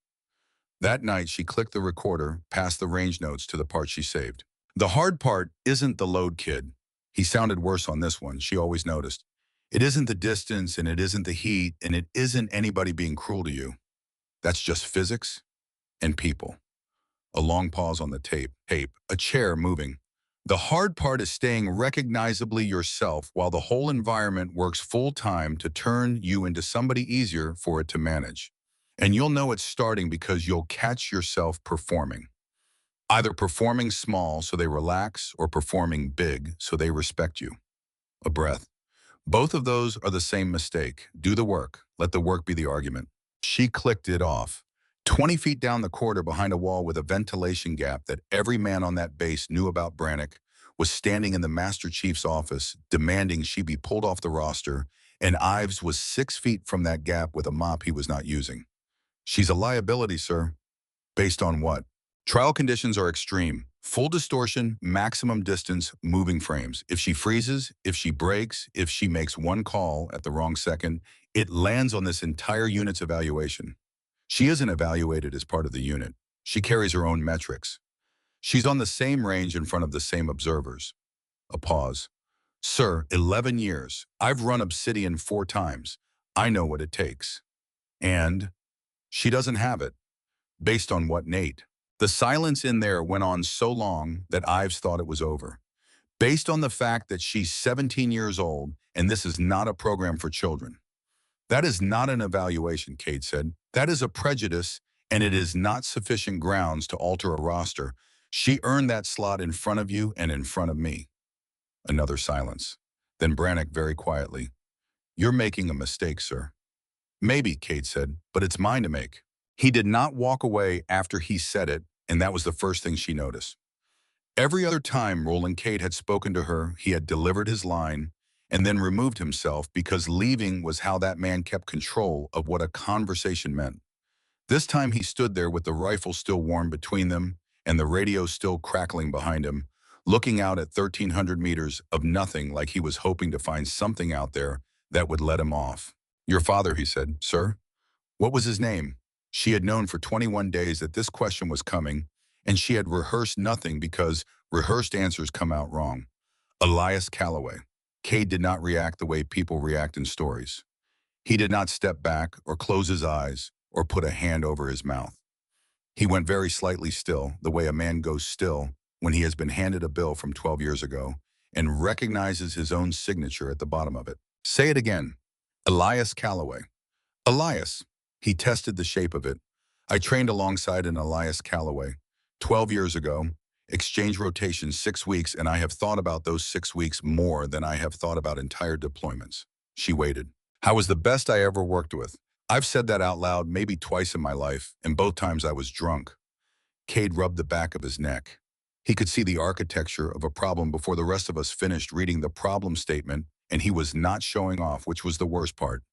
That night, she clicked the recorder, past the range notes to the part she saved. The hard part isn't the load kid. He sounded worse on this one, she always noticed. It isn't the distance, and it isn't the heat, and it isn't anybody being cruel to you. That's just physics and people. A long pause on the tape, a chair moving. The hard part is staying recognizably yourself while the whole environment works full time to turn you into somebody easier for it to manage. And you'll know it's starting because you'll catch yourself performing. Either performing small so they relax or performing big so they respect you. A breath. Both of those are the same mistake. Do the work. Let the work be the argument. She clicked it off. 20 feet down the corridor behind a wall with a ventilation gap that every man on that base knew about, Brannick was standing in the Master Chief's office demanding she be pulled off the roster, and Ives was 6 feet from that gap with a mop he was not using. "She's a liability, sir." "Based on what?" "Trial conditions are extreme. Full distortion, maximum distance, moving frames. If she freezes, if she breaks, if she makes one call at the wrong second, it lands on this entire unit's evaluation. She isn't evaluated as part of the unit. She carries her own metrics. She's on the same range in front of the same observers." A pause. "Sir, 11 years. I've run Obsidian 4 times. I know what it takes." "And?" "She doesn't have it." "Based on what, Nate?" The silence in there went on so long that Ives thought it was over. "Based on the fact that she's 17 years old and this is not a program for children." "That is not an evaluation," Cade said. "That is a prejudice, and it is not sufficient grounds to alter a roster. She earned that slot in front of you and in front of me." Another silence. Then Brannick very quietly, "You're making a mistake, sir." "Maybe," Cade said, "but it's mine to make." He did not walk away after he said it, and that was the first thing she noticed. Every other time Roland Cade had spoken to her, he had delivered his line and then removed himself because leaving was how that man kept control of what a conversation meant. This time he stood there with the rifle still warm between them and the radio still crackling behind him, looking out at 1,300 meters of nothing like he was hoping to find something out there that would let him off. "Your father," he said. "Sir?" "What was his name?" She had known for 21 days that this question was coming, and she had rehearsed nothing because rehearsed answers come out wrong. "Elias Calloway." Cade did not react the way people react in stories. He did not step back or close his eyes or put a hand over his mouth. He went very slightly still, the way a man goes still when he has been handed a bill from 12 years ago and recognizes his own signature at the bottom of it. "Say it again." "Elias Calloway." "Elias." He tested the shape of it. "I trained alongside an Elias Calloway 12 years ago. Exchange rotation 6 weeks, and I have thought about those 6 weeks more than I have thought about entire deployments." She waited. "How was the best I ever worked with?" "I've said that out loud maybe twice in my life, and both times I was drunk." Cade rubbed the back of his neck. He could see the architecture of a problem before the rest of us finished reading the problem statement, and he was not showing off, which was the worst part.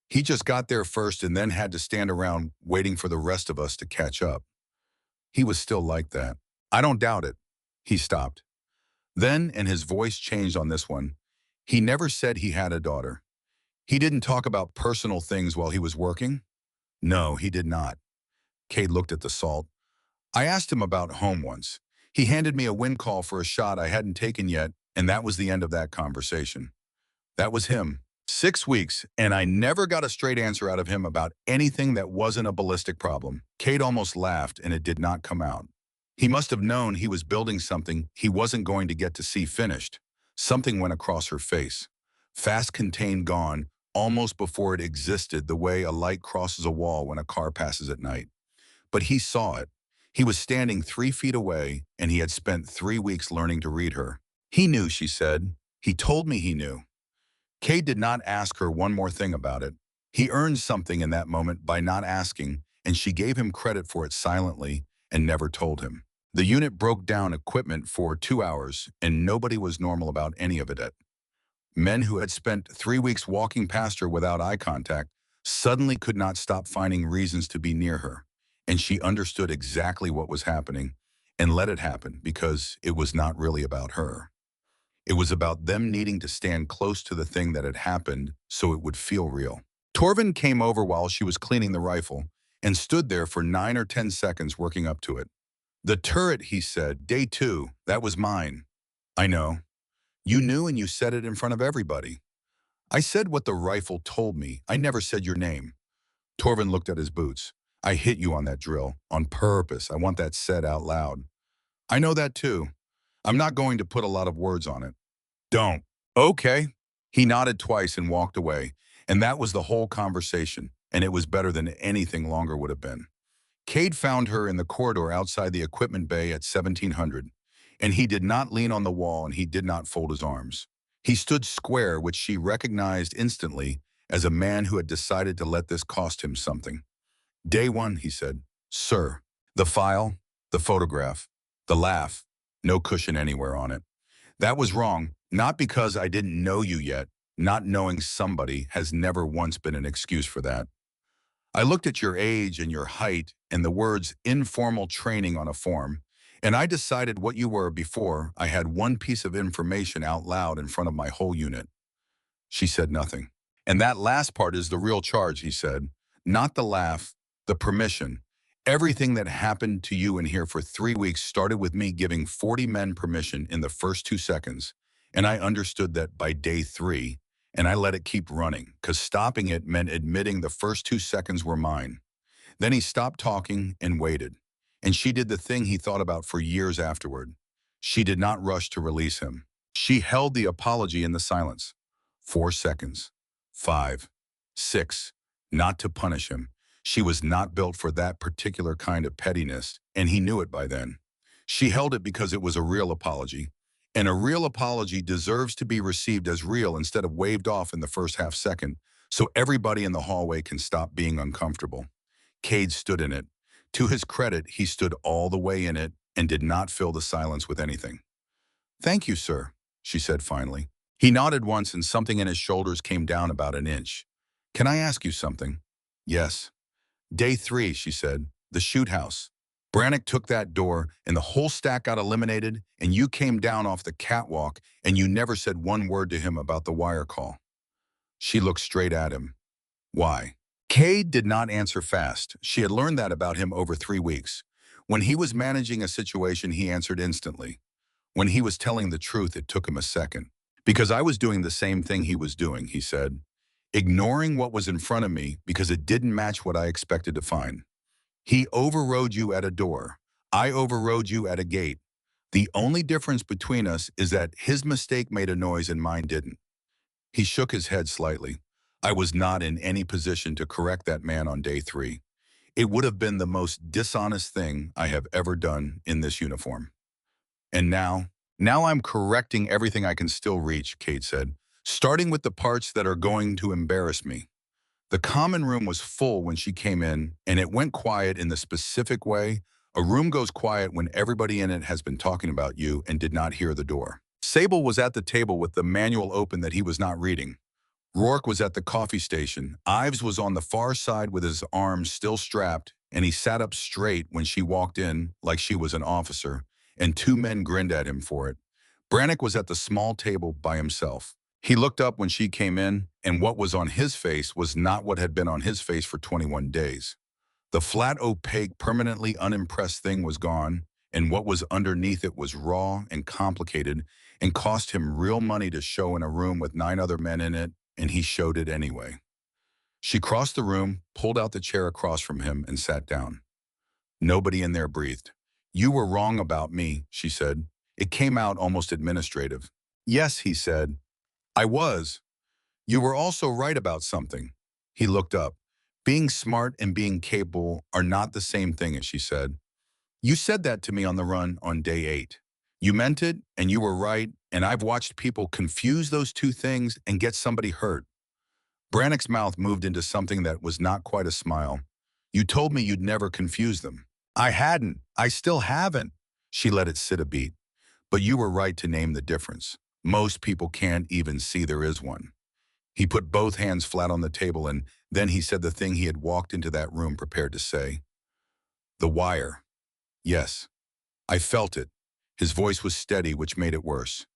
He just got there first and then had to stand around waiting for the rest of us to catch up. He was still like that. "I don't doubt it." He stopped. Then, and his voice changed on this one, he never said he had a daughter. He didn't talk about personal things while he was working? No, he did not. Cade looked at the salt. "I asked him about home once. He handed me a win call for a shot I hadn't taken yet, and that was the end of that conversation." That was him. 6 weeks, and I never got a straight answer out of him about anything that wasn't a ballistic problem. Cade almost laughed, and it did not come out. He must have known he was building something he wasn't going to get to see finished. Something went across her face. Fast contained gone, almost before it existed, the way a light crosses a wall when a car passes at night. But he saw it. He was standing 3 feet away, and he had spent 3 weeks learning to read her. "He knew," she said. "He told me he knew." Cade did not ask her one more thing about it. He earned something in that moment by not asking, and she gave him credit for it silently and never told him. The unit broke down equipment for 2 hours, and nobody was normal about any of it. Men who had spent 3 weeks walking past her without eye contact suddenly could not stop finding reasons to be near her, and she understood exactly what was happening and let it happen because it was not really about her. It was about them needing to stand close to the thing that had happened so it would feel real. Torvin came over while she was cleaning the rifle and stood there for 9 or 10 seconds working up to it. "The turret," he said, "day 2, that was mine." "I know. You knew and you said it in front of everybody." "I said what the rifle told me. I never said your name." Torvin looked at his boots. "I hit you on that drill, on purpose. I want that said out loud." "I know that too. I'm not going to put a lot of words on it." "Don't." "Okay." He nodded twice and walked away, and that was the whole conversation, and it was better than anything longer would have been. Cade found her in the corridor outside the equipment bay at 1700, and he did not lean on the wall and he did not fold his arms. He stood square, which she recognized instantly as a man who had decided to let this cost him something. Day one, he said. Sir. The file, the photograph, the laugh, no cushion anywhere on it. That was wrong, not because I didn't know you yet. Not knowing somebody has never once been an excuse for that. I looked at your age and your height and the words informal training on a form, and I decided what you were before I had one piece of information out loud in front of my whole unit. She said nothing. And that last part is the real charge, he said. Not the laugh, the permission. Everything that happened to you in here for 3 weeks started with me giving 40 men permission in the first 2 seconds. And I understood that by day 3, and I let it keep running, because stopping it meant admitting the first 2 seconds were mine. Then he stopped talking and waited. And she did the thing he thought about for years afterward. She did not rush to release him. She held the apology in the silence. 4 seconds. 5. 6. Not to punish him. She was not built for that particular kind of pettiness, and he knew it by then. She held it because it was a real apology. And a real apology deserves to be received as real instead of waved off in the first half second, so everybody in the hallway can stop being uncomfortable. Cade stood in it. To his credit, he stood all the way in it and did not fill the silence with anything. Thank you, sir, she said finally. He nodded once and something in his shoulders came down about an inch. Can I ask you something? Yes. Day 3, she said. The shoot house. Brannick took that door and the whole stack got eliminated and you came down off the catwalk and you never said one word to him about the wire call. She looked straight at him. Why? Cade did not answer fast. She had learned that about him over 3 weeks. When he was managing a situation, he answered instantly. When he was telling the truth, it took him a second. Because I was doing the same thing he was doing, he said. Ignoring what was in front of me because it didn't match what I expected to find. He overrode you at a door. I overrode you at a gate. The only difference between us is that his mistake made a noise and mine didn't. He shook his head slightly. I was not in any position to correct that man on day 3. It would have been the most dishonest thing I have ever done in this uniform. And now I'm correcting everything I can still reach, Kate said, starting with the parts that are going to embarrass me. The common room was full when she came in, and it went quiet in the specific way a room goes quiet when everybody in it has been talking about you and did not hear the door. Sable was at the table with the manual open that he was not reading. Rourke was at the coffee station. Ives was on the far side with his arms still strapped, and he sat up straight when she walked in like she was an officer, and 2 men grinned at him for it. Brannick was at the small table by himself. He looked up when she came in, and what was on his face was not what had been on his face for 21 days. The flat, opaque, permanently unimpressed thing was gone, and what was underneath it was raw and complicated and cost him real money to show in a room with 9 other men in it, and he showed it anyway. She crossed the room, pulled out the chair across from him, and sat down. Nobody in there breathed. You were wrong about me, she said. It came out almost administrative. Yes, he said. I was. You were also right about something. He looked up. Being smart and being capable are not the same thing, as she said. You said that to me on the run on day 8. You meant it, and you were right, and I've watched people confuse those two things and get somebody hurt. Brannick's mouth moved into something that was not quite a smile. You told me you'd never confuse them. I hadn't. I still haven't. She let it sit a beat. But you were right to name the difference. Most people can't even see there is one. He put both hands flat on the table and then he said the thing he had walked into that room prepared to say. The wire. Yes. I felt it. His voice was steady, which made it worse.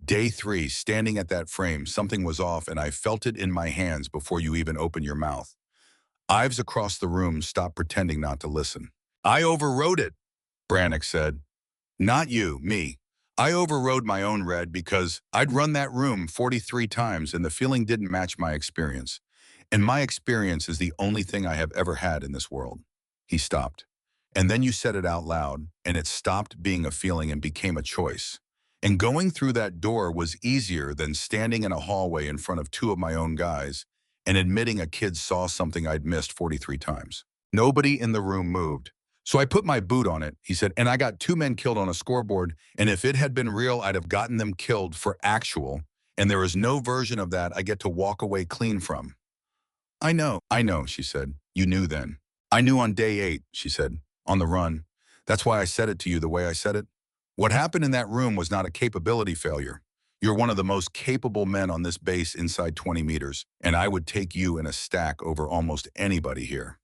Day 3, standing at that frame, something was off and I felt it in my hands before you even opened your mouth. Ives across the room stopped pretending not to listen. I overrode it, Brannick said. Not you, me. I overrode my own red because I'd run that room 43 times and the feeling didn't match my experience. And my experience is the only thing I have ever had in this world. He stopped. And then you said it out loud, and it stopped being a feeling and became a choice. And going through that door was easier than standing in a hallway in front of 2 of my own guys and admitting a kid saw something I'd missed 43 times. Nobody in the room moved. So I put my boot on it, he said, and I got 2 men killed on a scoreboard, and if it had been real, I'd have gotten them killed for actual, and there is no version of that I get to walk away clean from. I know, she said. You knew then. I knew on day 8, she said, on the run. That's why I said it to you the way I said it. What happened in that room was not a capability failure. You're one of the most capable men on this base inside 20 meters, and I would take you in a stack over almost anybody here.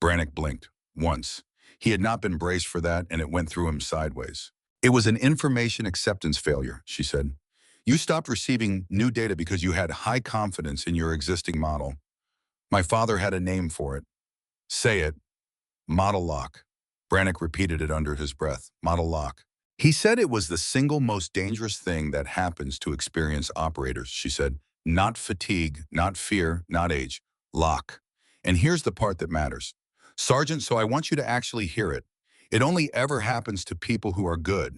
Brannick blinked. Once. He had not been braced for that, and it went through him sideways. It was an information acceptance failure, she said. You stopped receiving new data because you had high confidence in your existing model. My father had a name for it. Say it. Model lock. Brannick repeated it under his breath. Model lock. He said it was the single most dangerous thing that happens to experienced operators, she said. Not fatigue, not fear, not age. Lock. And here's the part that matters. Sergeant, so I want you to actually hear it. It only ever happens to people who are good.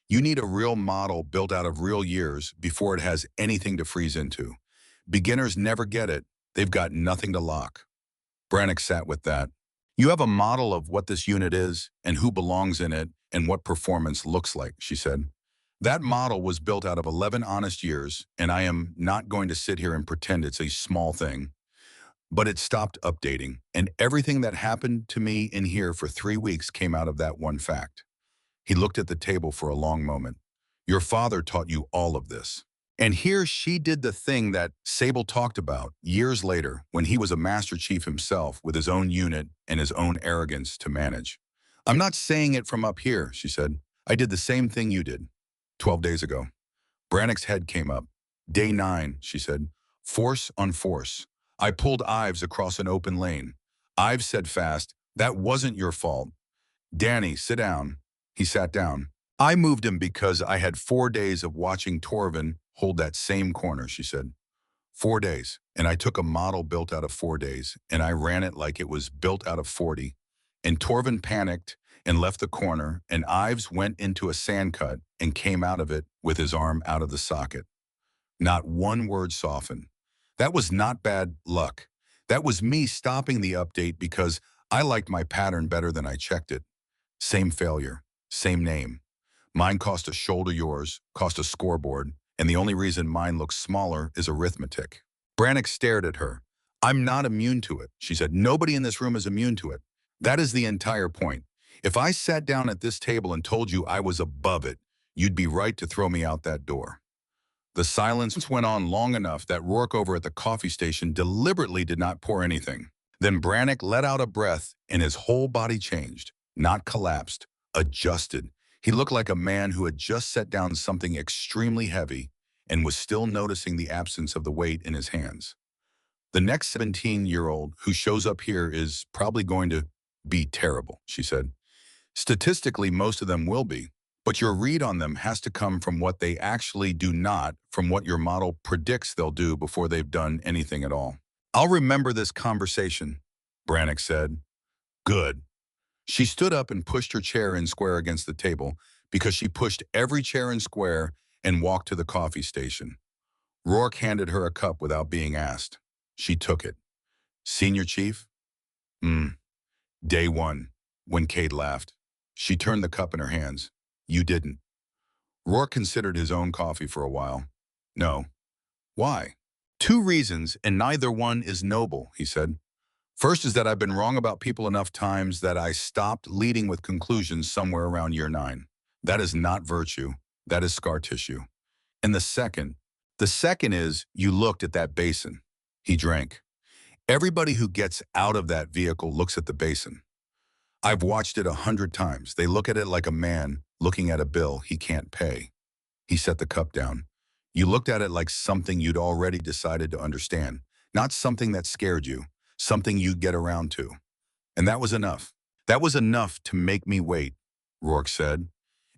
You need a real model built out of real years before it has anything to freeze into. Beginners never get it. They've got nothing to lock. Brannick sat with that. You have a model of what this unit is and who belongs in it and what performance looks like, she said. That model was built out of 11 honest years, and I am not going to sit here and pretend it's a small thing. But it stopped updating, and everything that happened to me in here for 3 weeks came out of that one fact. He looked at the table for a long moment. Your father taught you all of this. And here she did the thing that Sable talked about years later when he was a Master Chief himself with his own unit and his own arrogance to manage. I'm not saying it from up here, she said. I did the same thing you did 12 days ago. Brannick's head came up. Day 9, she said. Force on force. I pulled Ives across an open lane. Ives said fast, that wasn't your fault. Danny, sit down. He sat down. I moved him because I had 4 days of watching Torvin hold that same corner, she said. 4 days. And I took a model built out of 4 days, and I ran it like it was built out of 40. And Torvin panicked and left the corner, and Ives went into a sand cut and came out of it with his arm out of the socket. Not one word softened. That was not bad luck. That was me stopping the update because I liked my pattern better than I checked it. Same failure, same name. Mine cost a shoulder, yours cost a scoreboard, and the only reason mine looks smaller is arithmetic. Brannick stared at her. I'm not immune to it, she said. Nobody in this room is immune to it. That is the entire point. If I sat down at this table and told you I was above it, you'd be right to throw me out that door. The silence went on long enough that Rourke over at the coffee station deliberately did not pour anything. Then Brannick let out a breath and his whole body changed, not collapsed, adjusted. He looked like a man who had just set down something extremely heavy and was still noticing the absence of the weight in his hands. The next 17-year-old who shows up here is probably going to be terrible, she said. Statistically, most of them will be, but your read on them has to come from what they actually do, not from what your model predicts they'll do before they've done anything at all. I'll remember this conversation, Brannick said. Good. She stood up and pushed her chair in square against the table because she pushed every chair in square and walked to the coffee station. Rourke handed her a cup without being asked. She took it. Senior Chief? Day 1, when Kate laughed. She turned the cup in her hands. You didn't. Rourke considered his own coffee for a while. No. Why? 2 reasons, and neither one is noble, he said. First is that I've been wrong about people enough times that I stopped leading with conclusions somewhere around year 9. That is not virtue. That is scar tissue. And the second is you looked at that basin. He drank. Everybody who gets out of that vehicle looks at the basin. I've watched it 100 times. They look at it like a man looking at a bill he can't pay. He set the cup down. You looked at it like something you'd already decided to understand, not something that scared you, something you'd get around to. And that was enough. That was enough to make me wait, Rourke said.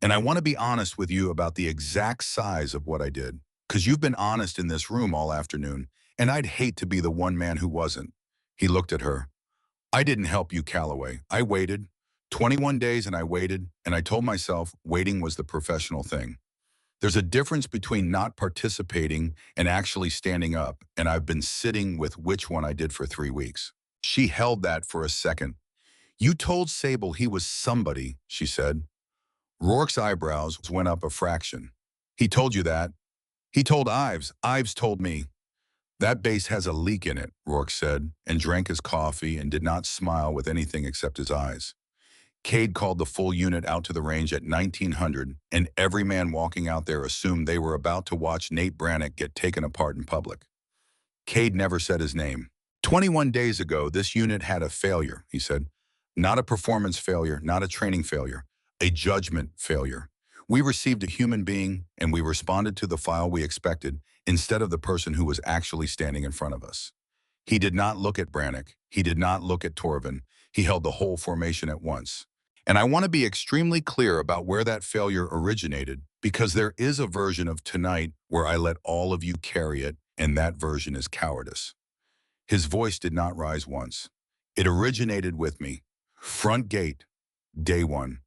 And I want to be honest with you about the exact size of what I did, because you've been honest in this room all afternoon, and I'd hate to be the one man who wasn't. He looked at her. I didn't help you, Calloway. I waited. 21 days and I waited, and I told myself waiting was the professional thing. There's a difference between not participating and actually standing up, and I've been sitting with which one I did for 3 weeks. She held that for a second. You told Sable he was somebody, she said. Rourke's eyebrows went up a fraction. He told you that? He told Ives. Ives told me. That base has a leak in it, Rourke said, and drank his coffee and did not smile with anything except his eyes. Cade called the full unit out to the range at 1900, and every man walking out there assumed they were about to watch Nate Brannick get taken apart in public. Cade never said his name. 21 days ago, this unit had a failure, he said. Not a performance failure, not a training failure, a judgment failure. We received a human being, and we responded to the file we expected instead of the person who was actually standing in front of us. He did not look at Brannick. He did not look at Torvin. He held the whole formation at once. And I want to be extremely clear about where that failure originated, because there is a version of tonight where I let all of you carry it, and that version is cowardice. His voice did not rise once. It originated with me. Front gate, day one.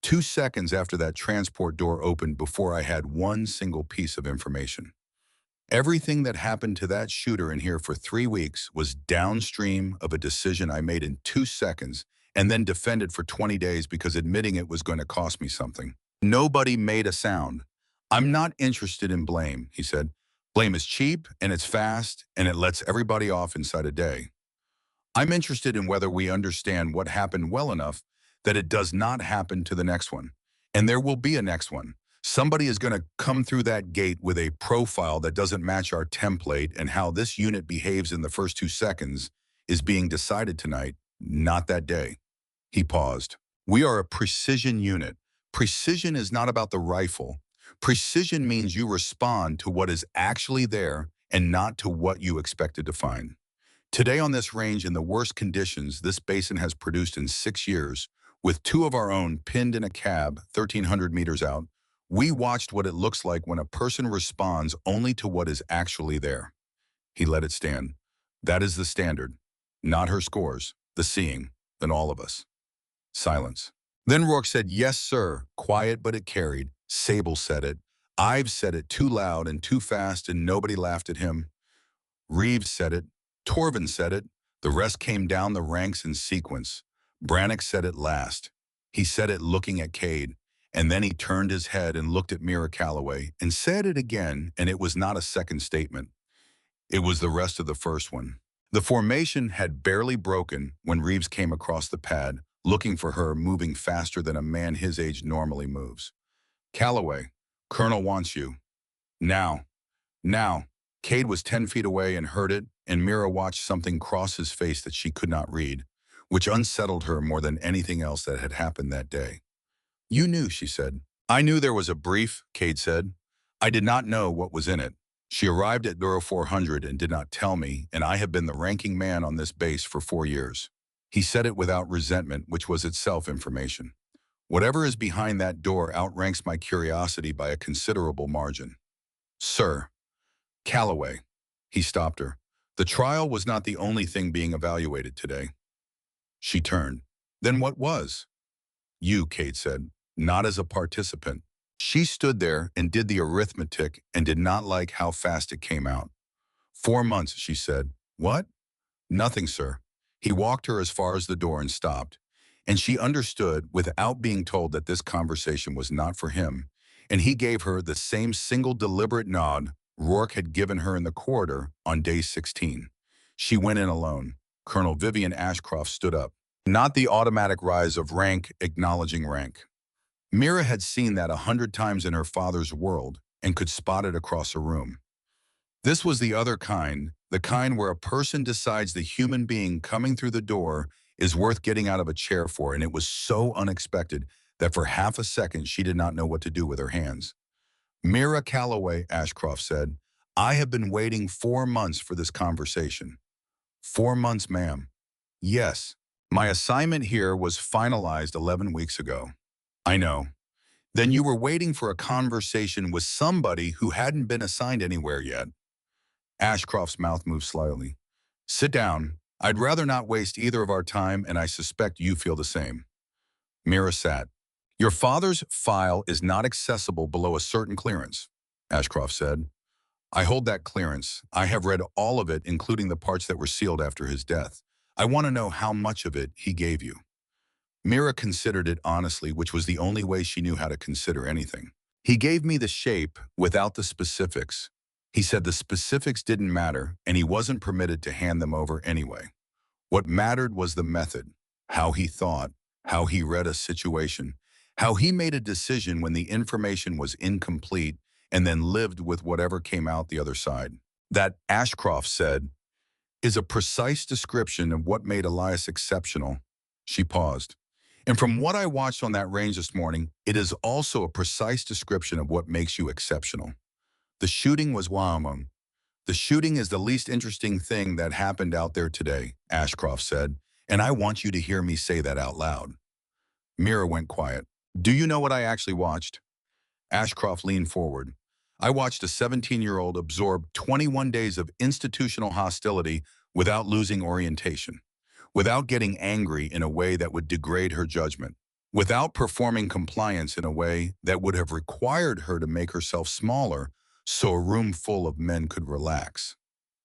2 seconds after that transport door opened before I had one single piece of information. Everything that happened to that shooter in here for 3 weeks was downstream of a decision I made in 2 seconds and then defended for 20 days because admitting it was going to cost me something. Nobody made a sound. I'm not interested in blame, he said. Blame is cheap and it's fast and it lets everybody off inside a day. I'm interested in whether we understand what happened well enough that it does not happen to the next one. And there will be a next one. Somebody is going to come through that gate with a profile that doesn't match our template, and how this unit behaves in the first 2 seconds is being decided tonight, not that day. He paused. We are a precision unit. Precision is not about the rifle. Precision means you respond to what is actually there and not to what you expected to find. Today on this range, in the worst conditions this basin has produced in 6 years, with 2 of our own pinned in a cab 1,300 meters out, we watched what it looks like when a person responds only to what is actually there. He let it stand. That is the standard. Not her scores, the seeing, then all of us. Silence. Then Rourke said, yes, sir. Quiet, but it carried. Sable said it. Ives said it too loud and too fast, and nobody laughed at him. Reeves said it. Torvin said it. The rest came down the ranks in sequence. Brannick said it last. He said it looking at Cade, and then he turned his head and looked at Mira Calloway and said it again, and it was not a second statement. It was the rest of the first one. The formation had barely broken when Reeves came across the pad, looking for her, moving faster than a man his age normally moves. Calloway, Colonel wants you. Now. Now. Cade was 10 feet away and heard it, and Mira watched something cross his face that she could not read, which unsettled her more than anything else that had happened that day. You knew, she said. I knew there was a brief, Cade said. I did not know what was in it. She arrived at Duro 400 and did not tell me, and I have been the ranking man on this base for 4 years. He said it without resentment, which was itself information. Whatever is behind that door outranks my curiosity by a considerable margin. Sir. Calloway. He stopped her. The trial was not the only thing being evaluated today. She turned. Then what was? You, Cade said, not as a participant. She stood there and did the arithmetic and did not like how fast it came out. 4 months, she said. What? Nothing, sir. He walked her as far as the door and stopped. And she understood without being told that this conversation was not for him. And he gave her the same single deliberate nod Rourke had given her in the corridor on day 16. She went in alone. Colonel Vivian Ashcroft stood up. Not the automatic rise of rank acknowledging rank. Mira had seen that 100 times in her father's world and could spot it across a room. This was the other kind, the kind where a person decides the human being coming through the door is worth getting out of a chair for, and it was so unexpected that for half a second she did not know what to do with her hands. Mira Calloway, Ashcroft said, I have been waiting 4 months for this conversation. 4 months, ma'am. Yes. My assignment here was finalized 11 weeks ago. I know. Then you were waiting for a conversation with somebody who hadn't been assigned anywhere yet. Ashcroft's mouth moved slightly. Sit down. I'd rather not waste either of our time, and I suspect you feel the same. Mira sat. Your father's file is not accessible below a certain clearance, Ashcroft said. I hold that clearance. I have read all of it, including the parts that were sealed after his death. I want to know how much of it he gave you. Mira considered it honestly, which was the only way she knew how to consider anything. He gave me the shape without the specifics. He said the specifics didn't matter, and he wasn't permitted to hand them over anyway. What mattered was the method, how he thought, how he read a situation, how he made a decision when the information was incomplete, and then lived with whatever came out the other side. That, Ashcroft said, is a precise description of what made Elias exceptional. She paused. And from what I watched on that range this morning, it is also a precise description of what makes you exceptional. The shooting was Wyoming. The shooting is the least interesting thing that happened out there today, Ashcroft said, and I want you to hear me say that out loud. Mira went quiet. Do you know what I actually watched? Ashcroft leaned forward. I watched a 17-year-old absorb 21 days of institutional hostility without losing orientation, without getting angry in a way that would degrade her judgment, without performing compliance in a way that would have required her to make herself smaller so a room full of men could relax.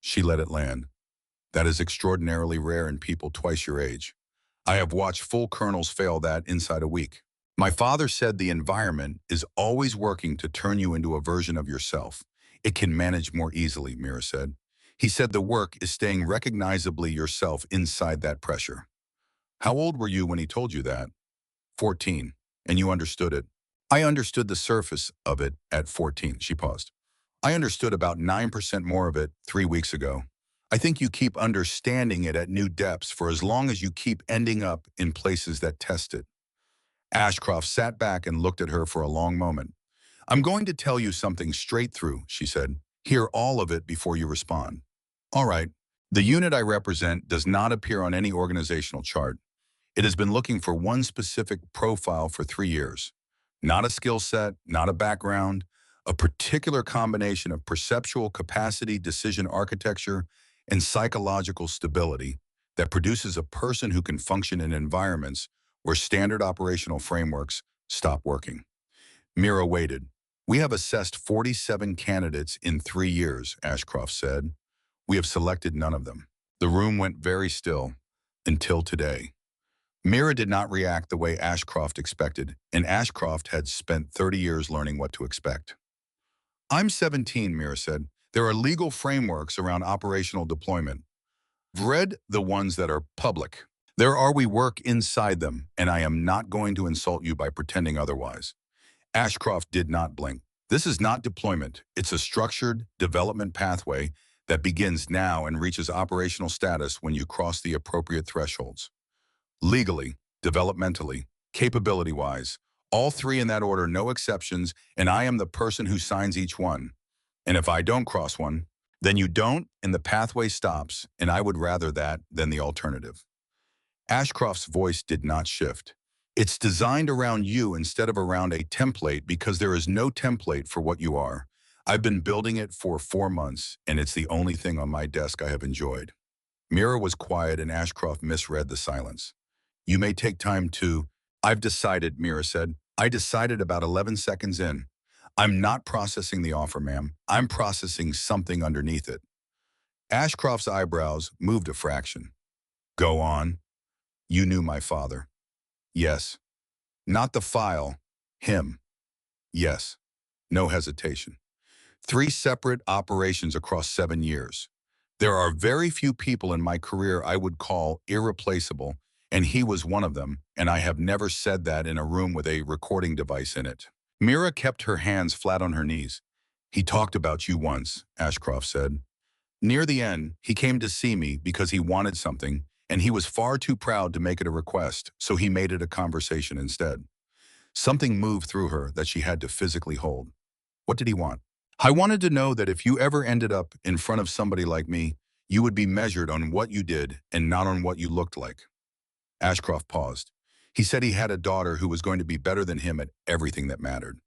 She let it land. That is extraordinarily rare in people twice your age. I have watched full colonels fail that inside a week. My father said the environment is always working to turn you into a version of yourself. It can manage more easily, Mira said. He said the work is staying recognizably yourself inside that pressure. How old were you when he told you that? 14. And you understood it? I understood the surface of it at 14, she paused. I understood about 9% more of it 3 weeks ago. I think you keep understanding it at new depths for as long as you keep ending up in places that test it. Ashcroft sat back and looked at her for a long moment. I'm going to tell you something straight through, she said. Hear all of it before you respond. All right. The unit I represent does not appear on any organizational chart. It has been looking for one specific profile for 3 years. Not a skill set, not a background, a particular combination of perceptual capacity, decision architecture, and psychological stability that produces a person who can function in environments where standard operational frameworks stop working. Mira waited. We have assessed 47 candidates in 3 years, Ashcroft said. We have selected none of them. The room went very still until today. Mira did not react the way Ashcroft expected, and Ashcroft had spent 30 years learning what to expect. I'm 17, Mira said. There are legal frameworks around operational deployment. I've read the ones that are public. There are we work inside them, and I am not going to insult you by pretending otherwise. Ashcroft did not blink. This is not deployment. It's a structured development pathway that begins now and reaches operational status when you cross the appropriate thresholds. Legally, developmentally, capability-wise, all 3 in that order, no exceptions, and I am the person who signs each one. And if I don't cross one, then you don't, and the pathway stops, and I would rather that than the alternative. Ashcroft's voice did not shift. It's designed around you instead of around a template because there is no template for what you are. I've been building it for 4 months, and it's the only thing on my desk I have enjoyed. Mira was quiet, and Ashcroft misread the silence. You may take time to... I've decided, Mira said. I decided about 11 seconds in. I'm not processing the offer, ma'am. I'm processing something underneath it. Ashcroft's eyebrows moved a fraction. Go on. You knew my father. Yes. Not the file. Him. Yes. No hesitation. 3 separate operations across 7 years. There are very few people in my career I would call irreplaceable, and he was one of them, and I have never said that in a room with a recording device in it. Mira kept her hands flat on her knees. He talked about you once, Ashcroft said. Near the end, he came to see me because he wanted something, and he was far too proud to make it a request, so he made it a conversation instead. Something moved through her that she had to physically hold. What did he want? I wanted to know that if you ever ended up in front of somebody like me, you would be measured on what you did and not on what you looked like. Ashcroft paused. He said he had a daughter who was going to be better than him at everything that mattered.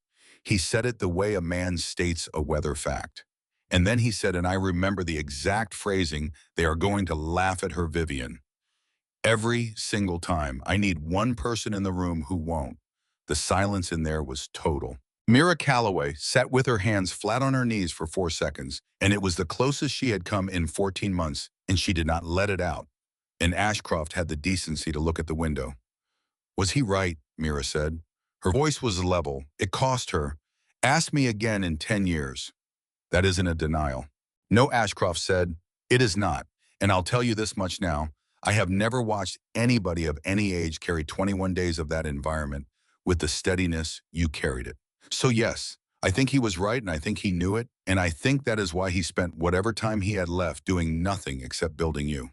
He said it the way a man states a weather fact. And then he said, and I remember the exact phrasing, they are going to laugh at her, Vivian. Every single time, I need one person in the room who won't. The silence in there was total. Mira Calloway sat with her hands flat on her knees for 4 seconds, and it was the closest she had come in 14 months, and she did not let it out. And Ashcroft had the decency to look at the window. Was he right? Mira said. Her voice was level. It cost her. Ask me again in 10 years. That isn't a denial. No, Ashcroft said, it is not. And I'll tell you this much now. I have never watched anybody of any age carry 21 days of that environment with the steadiness you carried it. So yes, I think he was right and I think he knew it. And I think that is why he spent whatever time he had left doing nothing except building you.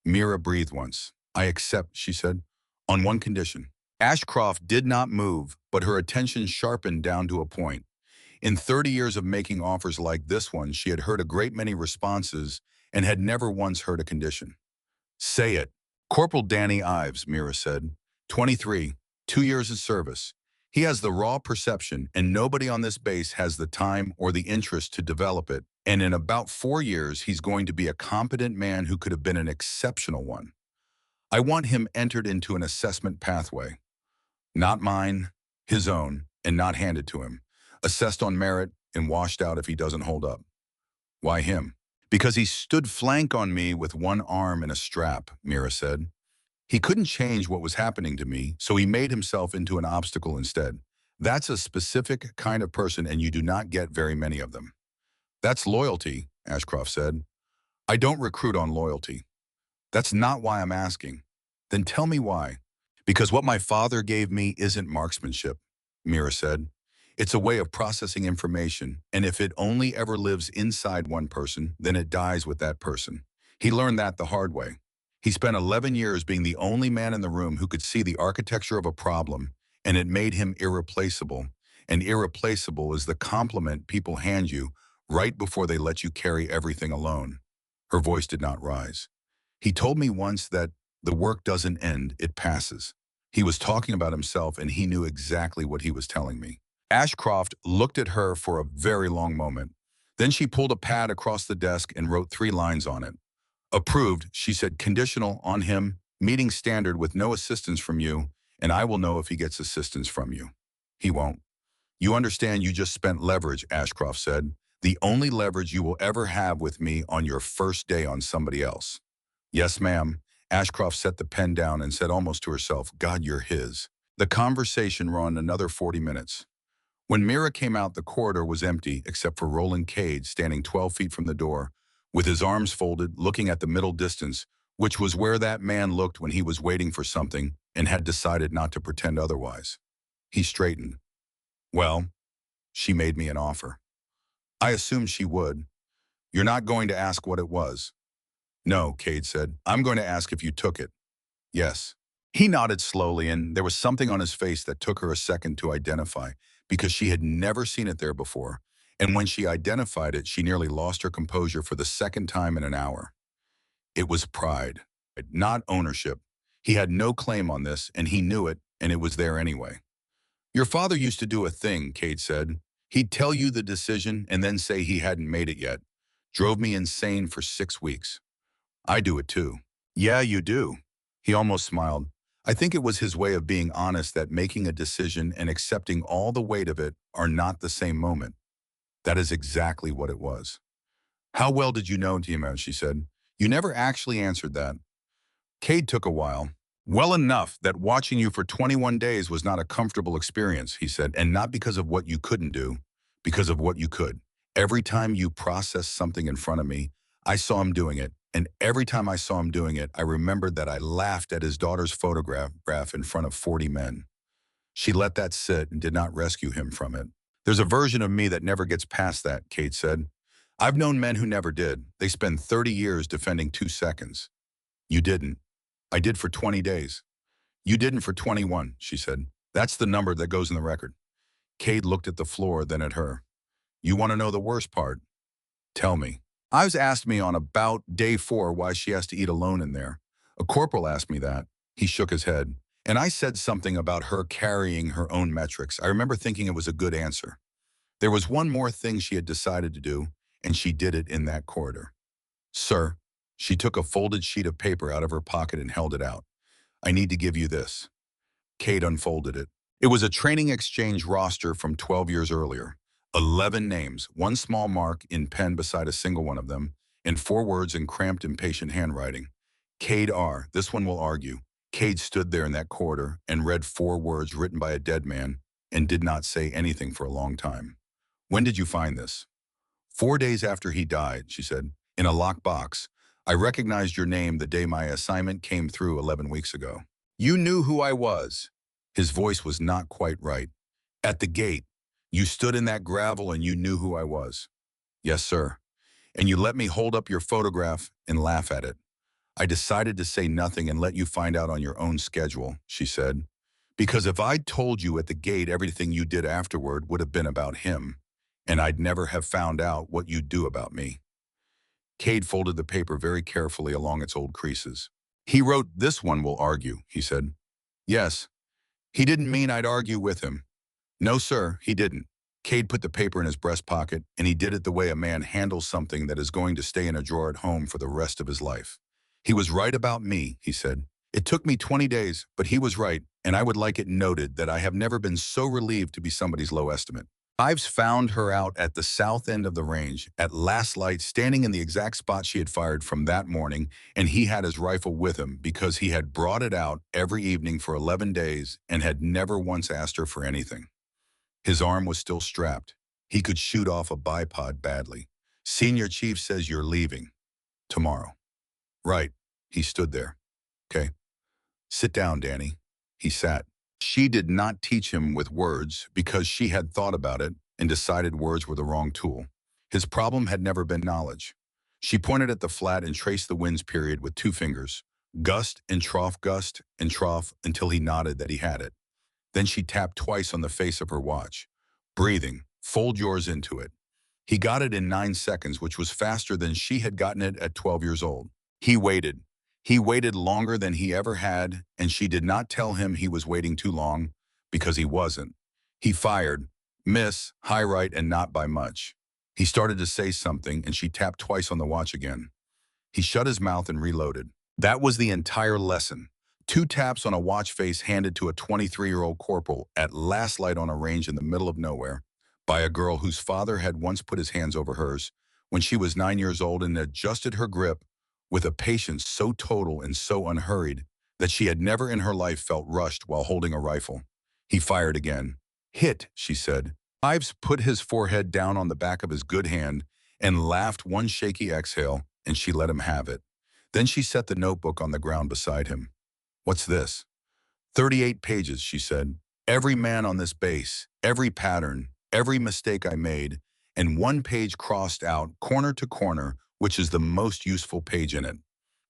Mira breathed once. I accept, she said, on one condition. Ashcroft did not move, but her attention sharpened down to a point. In 30 years of making offers like this one, she had heard a great many responses and had never once heard a condition. Say it. Corporal Danny Ives, Mira said. 23, 2 years in service. He has the raw perception, and nobody on this base has the time or the interest to develop it. And in about 4 years, he's going to be a competent man who could have been an exceptional one. I want him entered into an assessment pathway. Not mine, his own, and not handed to him. Assessed on merit and washed out if he doesn't hold up. Why him? Because he stood flank on me with one arm in a strap, Mira said. He couldn't change what was happening to me, so he made himself into an obstacle instead. That's a specific kind of person, and you do not get very many of them. That's loyalty, Ashcroft said. I don't recruit on loyalty. That's not why I'm asking. Then tell me why. Because what my father gave me isn't marksmanship, Mira said. It's a way of processing information, and if it only ever lives inside one person, then it dies with that person. He learned that the hard way. He spent 11 years being the only man in the room who could see the architecture of a problem, and it made him irreplaceable. And irreplaceable is the compliment people hand you right before they let you carry everything alone. Her voice did not rise. He told me once that the work doesn't end, it passes. He was talking about himself, and he knew exactly what he was telling me. Ashcroft looked at her for a very long moment. Then she pulled a pad across the desk and wrote 3 lines on it. Approved, she said, conditional on him, meeting standard with no assistance from you, and I will know if he gets assistance from you. He won't. You understand you just spent leverage, Ashcroft said. The only leverage you will ever have with me on your first day on somebody else. Yes, ma'am. Ashcroft set the pen down and said almost to herself, God, you're his. The conversation ran another 40 minutes. When Mira came out, the corridor was empty except for Roland Cade standing 12 feet from the door, with his arms folded, looking at the middle distance, which was where that man looked when he was waiting for something and had decided not to pretend otherwise. He straightened. Well, she made me an offer. I assumed she would. You're not going to ask what it was. No, Cade said. I'm going to ask if you took it. Yes. He nodded slowly, and there was something on his face that took her a second to identify, because she had never seen it there before, and when she identified it, she nearly lost her composure for the second time in an hour. It was pride, not ownership. He had no claim on this, and he knew it, and it was there anyway. Your father used to do a thing, Cade said. He'd tell you the decision and then say he hadn't made it yet. Drove me insane for 6 weeks. I do it too. Yeah, you do. He almost smiled. I think it was his way of being honest that making a decision and accepting all the weight of it are not the same moment. That is exactly what it was. How well did you know, Timo? She said. You never actually answered that. Cade took a while. Well enough that watching you for 21 days was not a comfortable experience, he said, and not because of what you couldn't do, because of what you could. Every time you processed something in front of me, I saw him doing it. And every time I saw him doing it, I remembered that I laughed at his daughter's photograph in front of 40 men. She let that sit and did not rescue him from it. There's a version of me that never gets past that, Kate said. I've known men who never did. They spend 30 years defending 2 seconds. You didn't. I did for 20 days. You didn't for 21, she said. That's the number that goes in the record. Cade looked at the floor, then at her. You want to know the worst part? Tell me. Ives asked me on about day 4 why she has to eat alone in there. A corporal asked me that. He shook his head. And I said something about her carrying her own metrics. I remember thinking it was a good answer. There was one more thing she had decided to do, and she did it in that corridor. Sir, she took a folded sheet of paper out of her pocket and held it out. I need to give you this. Kate unfolded it. It was a training exchange roster from 12 years earlier. 11 names, 1 small mark in pen beside a single one of them, and 4 words in cramped, impatient handwriting. Cade R. This one will argue. Cade stood there in that corridor and read 4 words written by a dead man and did not say anything for a long time. When did you find this? 4 days after he died, she said, in a locked box, I recognized your name the day my assignment came through 11 weeks ago. You knew who I was. His voice was not quite right. At the gate, you stood in that gravel and you knew who I was. Yes, sir. And you let me hold up your photograph and laugh at it. I decided to say nothing and let you find out on your own schedule, she said. Because if I'd told you at the gate everything you did afterward would have been about him, and I'd never have found out what you'd do about me. Cade folded the paper very carefully along its old creases. He wrote, "This one will argue," he said. Yes, he didn't mean I'd argue with him. No, sir, he didn't. Cade put the paper in his breast pocket, and he did it the way a man handles something that is going to stay in a drawer at home for the rest of his life. He was right about me, he said. It took me 20 days, but he was right, and I would like it noted that I have never been so relieved to be somebody's low estimate. Ives found her out at the south end of the range, at last light, standing in the exact spot she had fired from that morning, and he had his rifle with him because he had brought it out every evening for 11 days and had never once asked her for anything. His arm was still strapped. He could shoot off a bipod badly. Senior Chief says you're leaving. Tomorrow. Right. He stood there. Okay. Sit down, Danny. He sat. She did not teach him with words because she had thought about it and decided words were the wrong tool. His problem had never been knowledge. She pointed at the flat and traced the winds period with 2 fingers. Gust and trough until he nodded that he had it. Then she tapped twice on the face of her watch. Breathing. Fold yours into it. He got it in 9 seconds, which was faster than she had gotten it at 12 years old. He waited. He waited longer than he ever had, and she did not tell him he was waiting too long, because he wasn't. He fired. Miss, high right, and not by much. He started to say something, and she tapped twice on the watch again. He shut his mouth and reloaded. That was the entire lesson. 2 taps on a watch face handed to a 23-year-old corporal at last light on a range in the middle of nowhere by a girl whose father had once put his hands over hers when she was 9 years old and adjusted her grip with a patience so total and so unhurried that she had never in her life felt rushed while holding a rifle. He fired again. Hit, she said. Ives put his forehead down on the back of his good hand and laughed one shaky exhale, and she let him have it. Then she set the notebook on the ground beside him. What's this? 38 pages, she said. Every man on this base, every pattern, every mistake I made, and 1 page crossed out, corner to corner, which is the most useful page in it.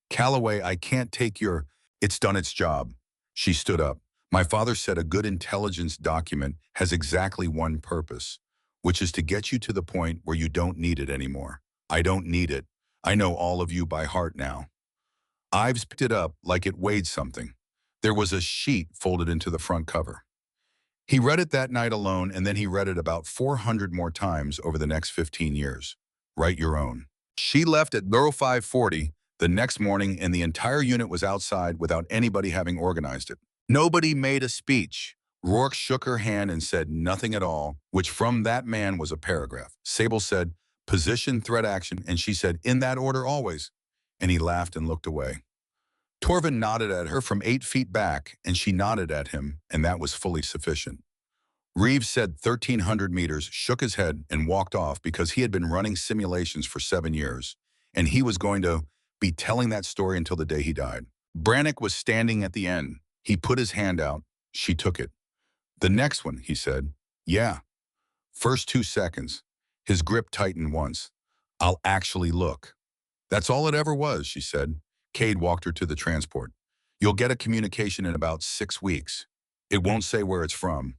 Calloway, I can't take your... It's done its job. She stood up. My father said a good intelligence document has exactly one purpose, which is to get you to the point where you don't need it anymore. I don't need it. I know all of you by heart now. Ives picked it up like it weighed something. There was a sheet folded into the front cover. He read it that night alone, and then he read it about 400 more times over the next 15 years. Write your own. She left at 05:40 the next morning, and the entire unit was outside without anybody having organized it. Nobody made a speech. Rourke shook her hand and said nothing at all, which from that man was a paragraph. Sable said, position, threat, action, and she said, in that order always. And he laughed and looked away. Torvin nodded at her from 8 feet back, and she nodded at him, and that was fully sufficient. Reeves said 1,300 meters, shook his head, and walked off because he had been running simulations for 7 years, and he was going to be telling that story until the day he died. Brannick was standing at the end. He put his hand out. She took it. The next one, he said. Yeah. First 2 seconds. His grip tightened once. I'll actually look. That's all it ever was, she said. Cade walked her to the transport. You'll get a communication in about 6 weeks. It won't say where it's from.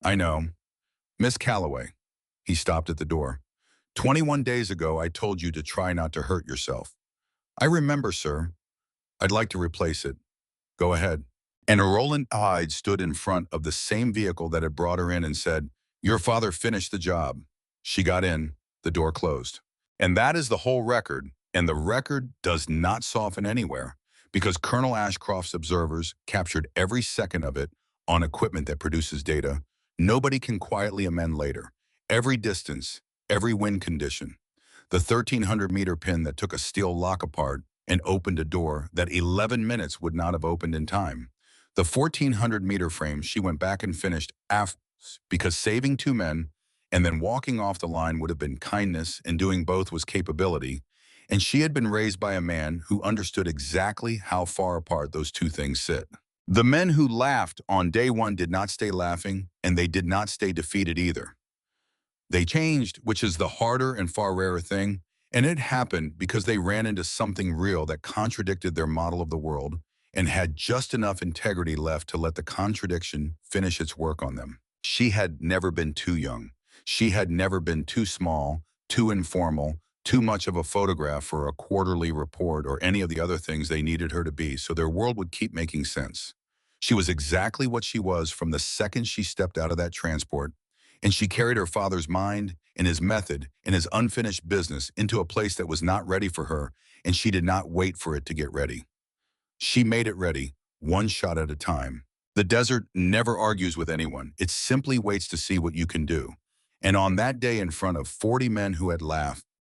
I know. Miss Calloway. He stopped at the door. 21 days ago, I told you to try not to hurt yourself. I remember, sir. I'd like to replace it. Go ahead. And Roland Hyde stood in front of the same vehicle that had brought her in and said, your father finished the job. She got in. The door closed. And that is the whole record. And the record does not soften anywhere because Colonel Ashcroft's observers captured every second of it on equipment that produces data. Nobody can quietly amend later. Every distance, every wind condition. The 1,300-meter pin that took a steel lock apart and opened a door that 11 minutes would not have opened in time. The 1,400-meter frame she went back and finished after because saving 2 men And then walking off the line would have been kindness, and doing both was capability. And she had been raised by a man who understood exactly how far apart those two things sit. The men who laughed on day one did not stay laughing, and they did not stay defeated either. They changed, which is the harder and far rarer thing, and it happened because they ran into something real that contradicted their model of the world and had just enough integrity left to let the contradiction finish its work on them. She had never been too young. She had never been too small, too informal, too much of a photograph for a quarterly report or any of the other things they needed her to be, so their world would keep making sense. She was exactly what she was from the second she stepped out of that transport, and she carried her father's mind and his method and his unfinished business into a place that was not ready for her, and she did not wait for it to get ready. She made it ready, one shot at a time. The desert never argues with anyone. It simply waits to see what you can do. And on that day, in front of 40 men who had laughed,